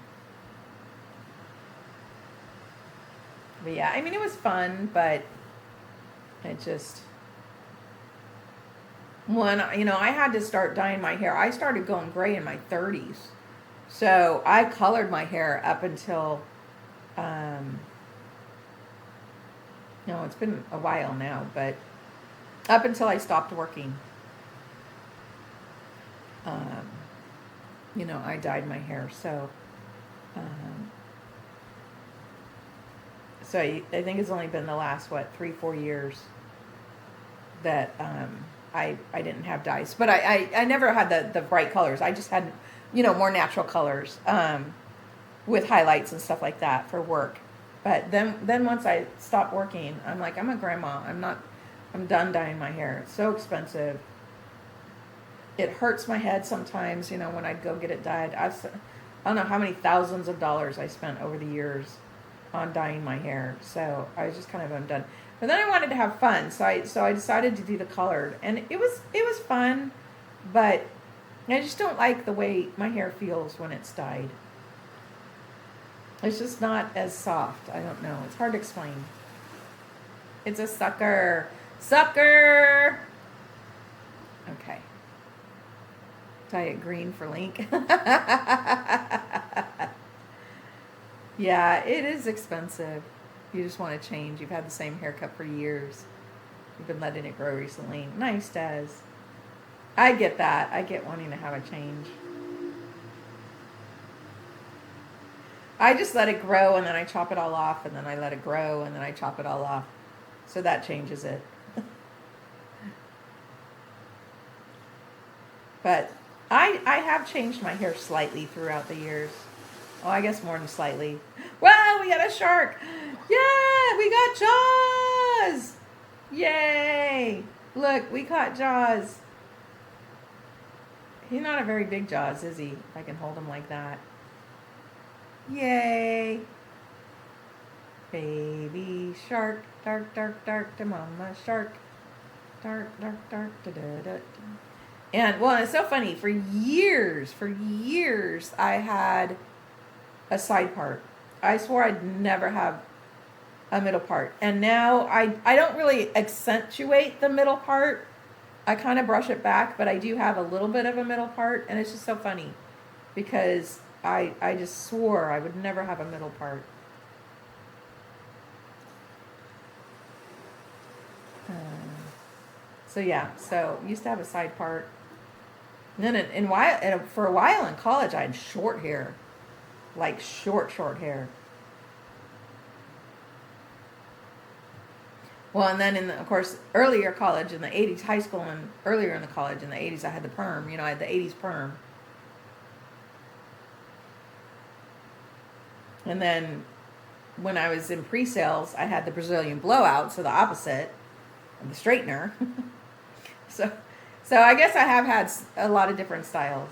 But yeah, I mean, it was fun, but it just, I had to start dyeing my hair. I started going gray in my 30s. So I colored my hair up until, no, it's been a while now, but up until I stopped working. I dyed my hair. So, I think it's only been the last, 3-4 years that I didn't have dyes. But I never had the bright colors. I just had, more natural colors with highlights and stuff like that for work. But then once I stopped working, I'm like, I'm a grandma. I'm done dyeing my hair. It's so expensive. It hurts my head sometimes, when I'd go get it dyed. I don't know how many thousands of dollars I spent over the years on dyeing my hair. So I was just kind of undone. But then I wanted to have fun, so I decided to do the colored, and it was fun, but I just don't like the way my hair feels when it's dyed. It's just not as soft. I don't know. It's hard to explain. It's a sucker. Sucker! Okay. Dye it green for Link. Yeah, it is expensive. You just want to change. You've had the same haircut for years. You've been letting it grow recently. Nice, Des. I get that. I get wanting to have a change. I just let it grow, and then I chop it all off, and then I let it grow, and then I chop it all off. So that changes it. But I have changed my hair slightly throughout the years. Oh, I guess more than slightly. Wow, we got a shark. Yeah, we got Jaws. Yay. Look, we caught Jaws. He's not a very big Jaws, is he? If I can hold him like that. Yay. Baby shark, dark, dark, dark, to mama shark. Dark, dark, dark, da da da. And, well, it's so funny. For years, I had a side part. I swore I'd never have a middle part. And now I don't really accentuate the middle part. I kind of brush it back, but I do have a little bit of a middle part. And it's just so funny because I just swore I would never have a middle part. So yeah, so used to have a side part. And then for a while in college, I had short hair, like short hair. Well, and then of course, earlier college in the 80s, high school, and earlier in the college in the 80s, I had the perm. I had the 80s perm. And then when I was in pre-sales, I had the Brazilian blowout, so the opposite of the straightener. So I guess I have had a lot of different styles.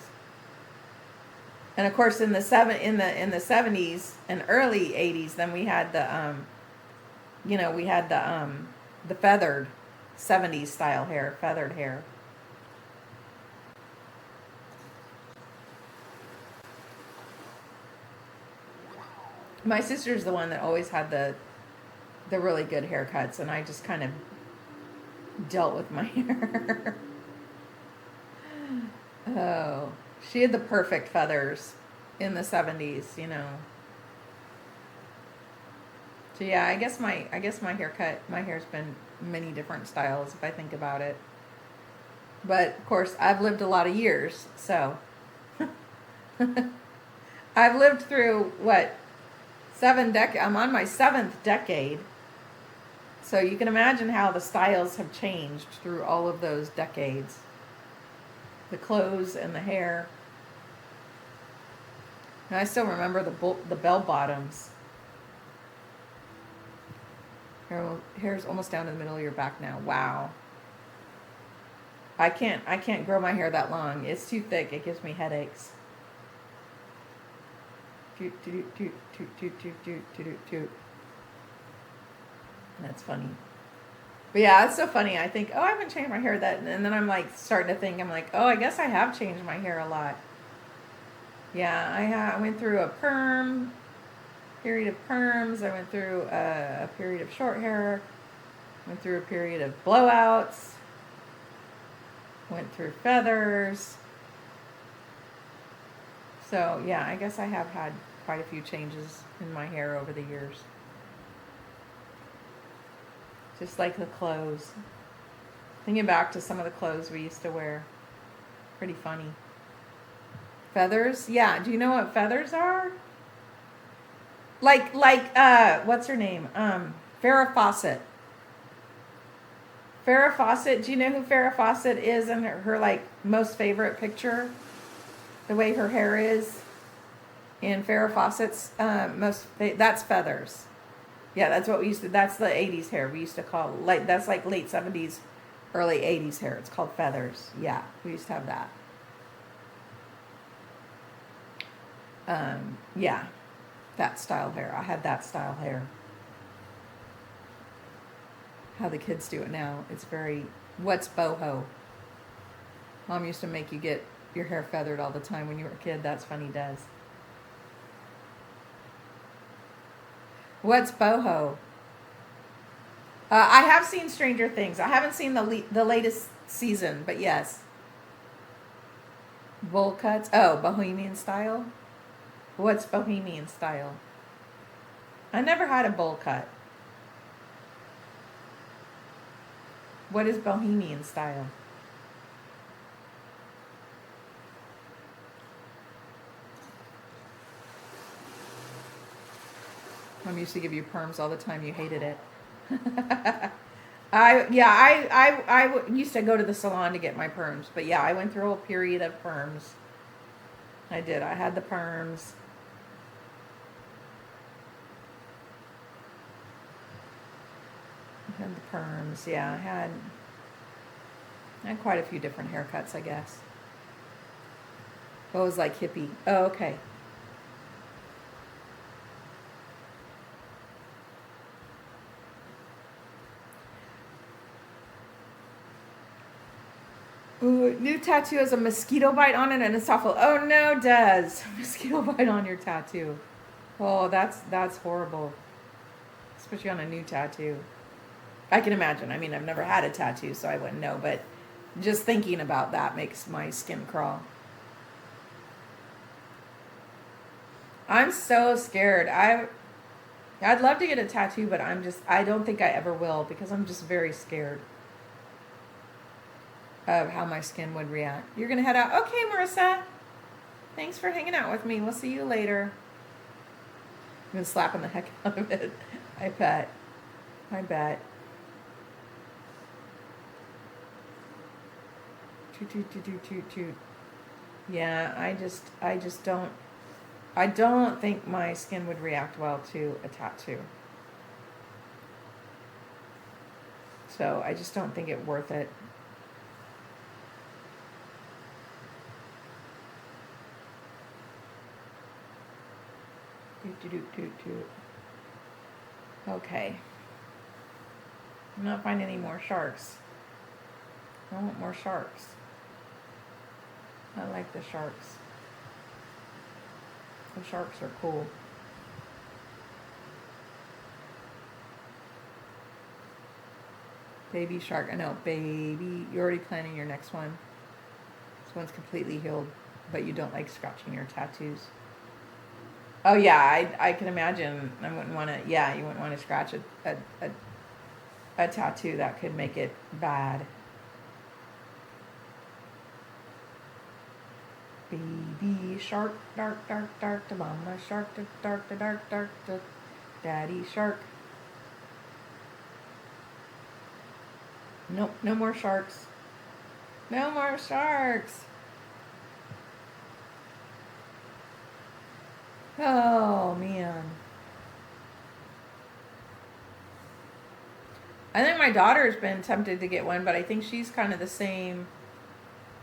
And of course, in the 70s and early 80s, then we had the the feathered 70s style hair, feathered hair. My sister's the one that always had the really good haircuts, and I just kind of dealt with my hair. Oh, she had the perfect feathers in the 70s, So yeah, I guess my hair's been many different styles if I think about it. But of course, I've lived a lot of years, so I've lived through 7 decades. I'm on my 7th decade. So you can imagine how the styles have changed through all of those decades. The clothes and the hair. And I still remember the bell bottoms. Hair's almost down to the middle of your back now. Wow. I can't grow my hair that long. It's too thick. It gives me headaches. Toot toot toot toot toot toot toot toot toot. That's funny. But yeah, it's so funny. I think, oh, I haven't changed my hair that, and then I'm like starting to think, I'm like, oh, I guess I have changed my hair a lot. Yeah, I went through a period of perms. I went through a period of short hair. Went through a period of blowouts. Went through feathers. So yeah, I guess I have had quite a few changes in my hair over the years. Just like the clothes. Thinking back to some of the clothes we used to wear. Pretty funny. Feathers? Yeah, do you know what feathers are? Like what's her name? Farrah Fawcett. Farrah Fawcett, do you know who Farrah Fawcett is and her like most favorite picture? The way her hair is in Farrah Fawcett's that's feathers. Yeah, that's what we used to, that's the 80s hair. We used to call, like, that's like late 70s, early 80s hair. It's called feathers. Yeah, we used to have that. Yeah, that style hair. I had that style hair. How the kids do it now, it's very, what's boho? Mom used to make you get your hair feathered all the time when you were a kid. That's funny, does. What's boho? I have seen Stranger Things. I haven't seen the latest season, but yes. Bowl cuts. Oh, Bohemian style. What's Bohemian style? I never had a bowl cut. What is Bohemian style? Mom used to give you perms all the time. You hated it. I used to go to the salon to get my perms, but yeah, I went through a whole period of perms. I did. I had the perms. I had the perms. Yeah, I had quite a few different haircuts, I guess. What was like hippie? Oh, okay. Ooh, new tattoo has a mosquito bite on it and it's awful. Oh no, Des. Mosquito bite on your tattoo. Oh, that's horrible. Especially on a new tattoo. I can imagine. I mean, I've never had a tattoo, so I wouldn't know, but just thinking about that makes my skin crawl. I'm so scared. I'd love to get a tattoo, but I don't think I ever will because I'm just very scared of how my skin would react. You're going to head out. Okay, Marissa. Thanks for hanging out with me. We'll see you later. I'm slapping the heck out of it. I bet. Toot, toot, toot, toot, toot, toot. Yeah, I just don't think my skin would react well to a tattoo. So I just don't think it worth it. Okay. I'm not finding any more sharks. I want more sharks. I like the sharks. The sharks are cool. Baby shark. I know, baby. You're already planning your next one. This one's completely healed, but you don't like scratching your tattoos. Oh yeah, I can imagine. I wouldn't want to. Yeah, you wouldn't want to scratch a tattoo. That could make it bad. Baby shark, dark, dark, dark, to mama shark, dark, dark, dark, dark, to daddy shark. Nope, no more sharks. No more sharks. Oh man. I think my daughter's been tempted to get one, but I think she's kind of the same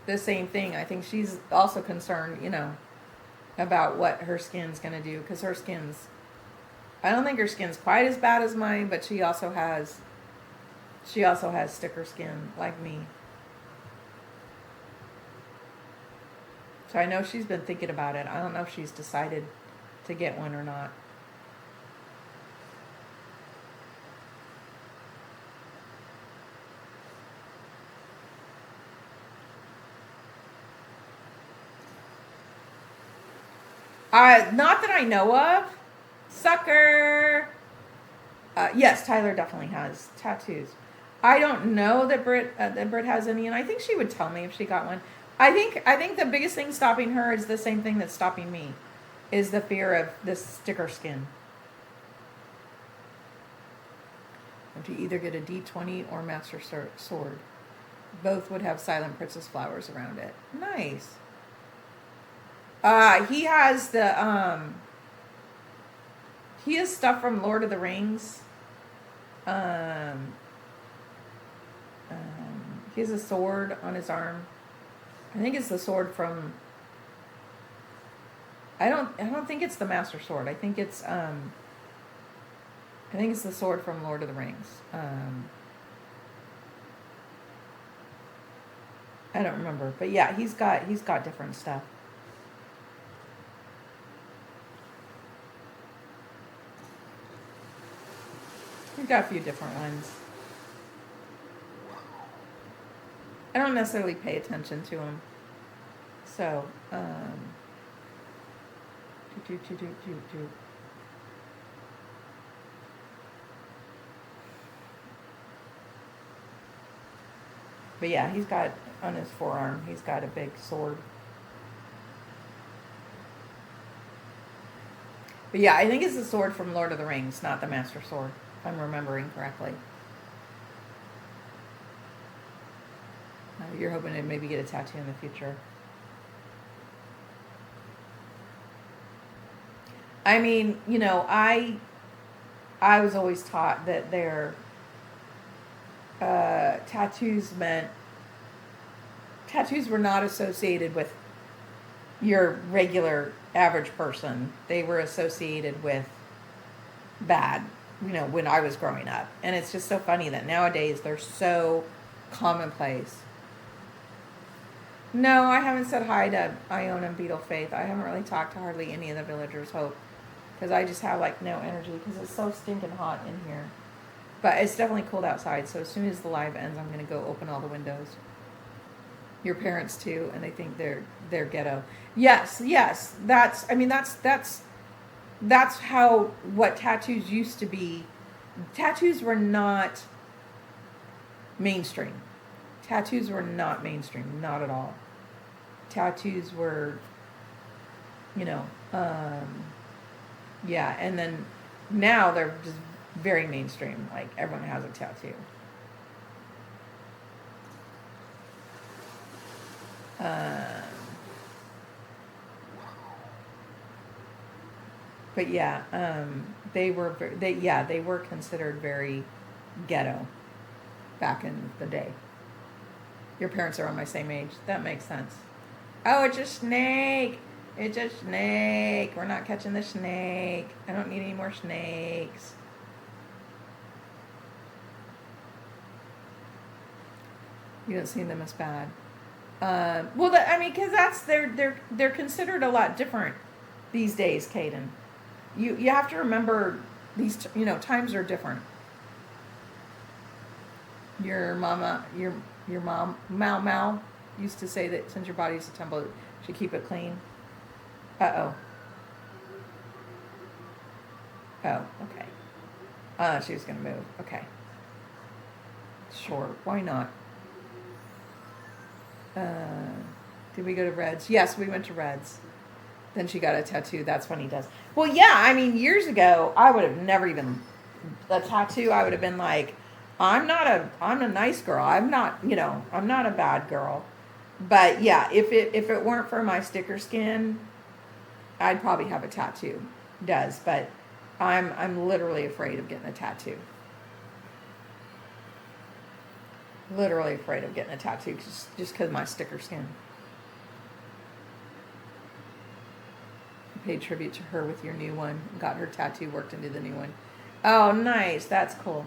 thing. I think she's also concerned, about what her skin's going to do because I don't think her skin's quite as bad as mine, but she also has sticker skin like me. So I know she's been thinking about it. I don't know if she's decided to get one or not. Not that I know of. Sucker. Yes, Tyler definitely has tattoos. I don't know that Britt has any, and I think she would tell me if she got one. I think the biggest thing stopping her is the same thing that's stopping me, is the fear of this sticker skin. And to either get a D20 or Master Sword, both would have Silent Princess flowers around it. Nice. He has stuff from Lord of the Rings. Um, he has a sword on his arm. I think it's the sword from. I don't think it's the Master Sword. I think it's the sword from Lord of the Rings. I don't remember, but yeah, he's got different stuff. He's got a few different ones. I don't necessarily pay attention to him, so do, do, do, do, do. But yeah, he's got on his forearm. He's got a big sword. But yeah, I think it's the sword from Lord of the Rings, not the Master Sword, if I'm remembering correctly. You're hoping to maybe get a tattoo in the future. I mean, I was always taught that their tattoos were not associated with your regular average person. They were associated with bad, when I was growing up. And it's just so funny that nowadays they're so commonplace. No, I haven't said hi to Iona and Beetle Faith. I haven't really talked to hardly any of the villagers, Hope, because I just have like no energy because it's so stinking hot in here. But it's definitely cold outside, so as soon as the live ends, I'm gonna go open all the windows. Your parents too, and they think they're ghetto. Yes, yes. That's how what tattoos used to be. Tattoos were not mainstream. Tattoos were not mainstream, not at all. Tattoos were, you know, um, yeah, and then now they're just very mainstream. Like everyone has a tattoo. Um, but yeah, they were considered very ghetto back in the day. Your parents are on my same age. That makes sense. Oh, it's a snake. It's a snake. We're not catching the snake. I don't need any more snakes. You don't see them as bad. Because that's they're considered a lot different these days, Caden. You have to remember times are different. Your mom Mau Mau used to say that since your body's a temple, you should keep it clean. Uh oh. Oh, okay. She was gonna move. Okay. Sure. Why not? Uh, did we go to Reds? Yes, we went to Reds. Then she got a tattoo. That's when he does. Well, yeah. I mean, years ago, I would have never even a tattoo. I would have been like, I'm a nice girl. I'm not, I'm not a bad girl. But yeah, if it weren't for my sticker skin, I'd probably have a tattoo. Does, but I'm literally afraid of getting a tattoo. Literally afraid of getting a tattoo just because my sticker skin. Paid tribute to her with your new one. Got her tattoo worked into the new one. Oh, nice. That's cool.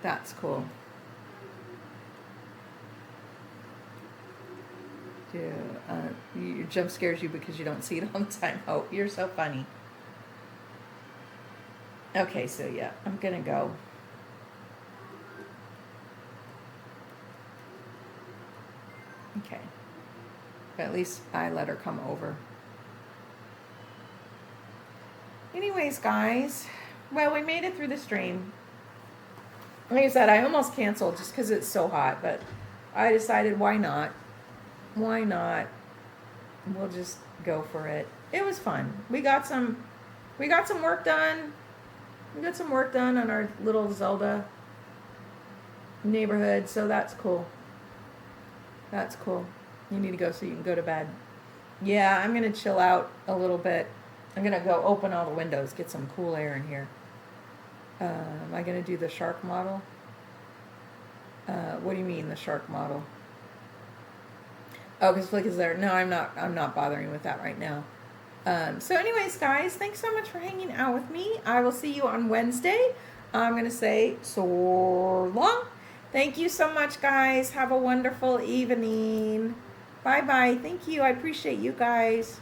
That's cool. Dude, you jump scares you because you don't see it all the time. Oh, you're so funny. Okay, so yeah, I'm gonna go. Okay. But at least I let her come over. Anyways, guys, well, we made it through the stream. Like I said, I almost canceled just because it's so hot, but I decided why not? Why not? We'll just go for it. It was fun. We got some work done. We got some work done on our little Zelda neighborhood, so that's cool. That's cool. You need to go so you can go to bed. Yeah, I'm gonna chill out a little bit. I'm gonna go open all the windows, get some cool air in here. Am I gonna do the shark model? What do you mean the shark model? Oh, because Flick is there. No, I'm not. I'm not bothering with that right now. So, anyways, guys, thanks so much for hanging out with me. I will see you on Wednesday. I'm gonna say so long. Thank you so much, guys. Have a wonderful evening. Bye bye. Thank you. I appreciate you guys.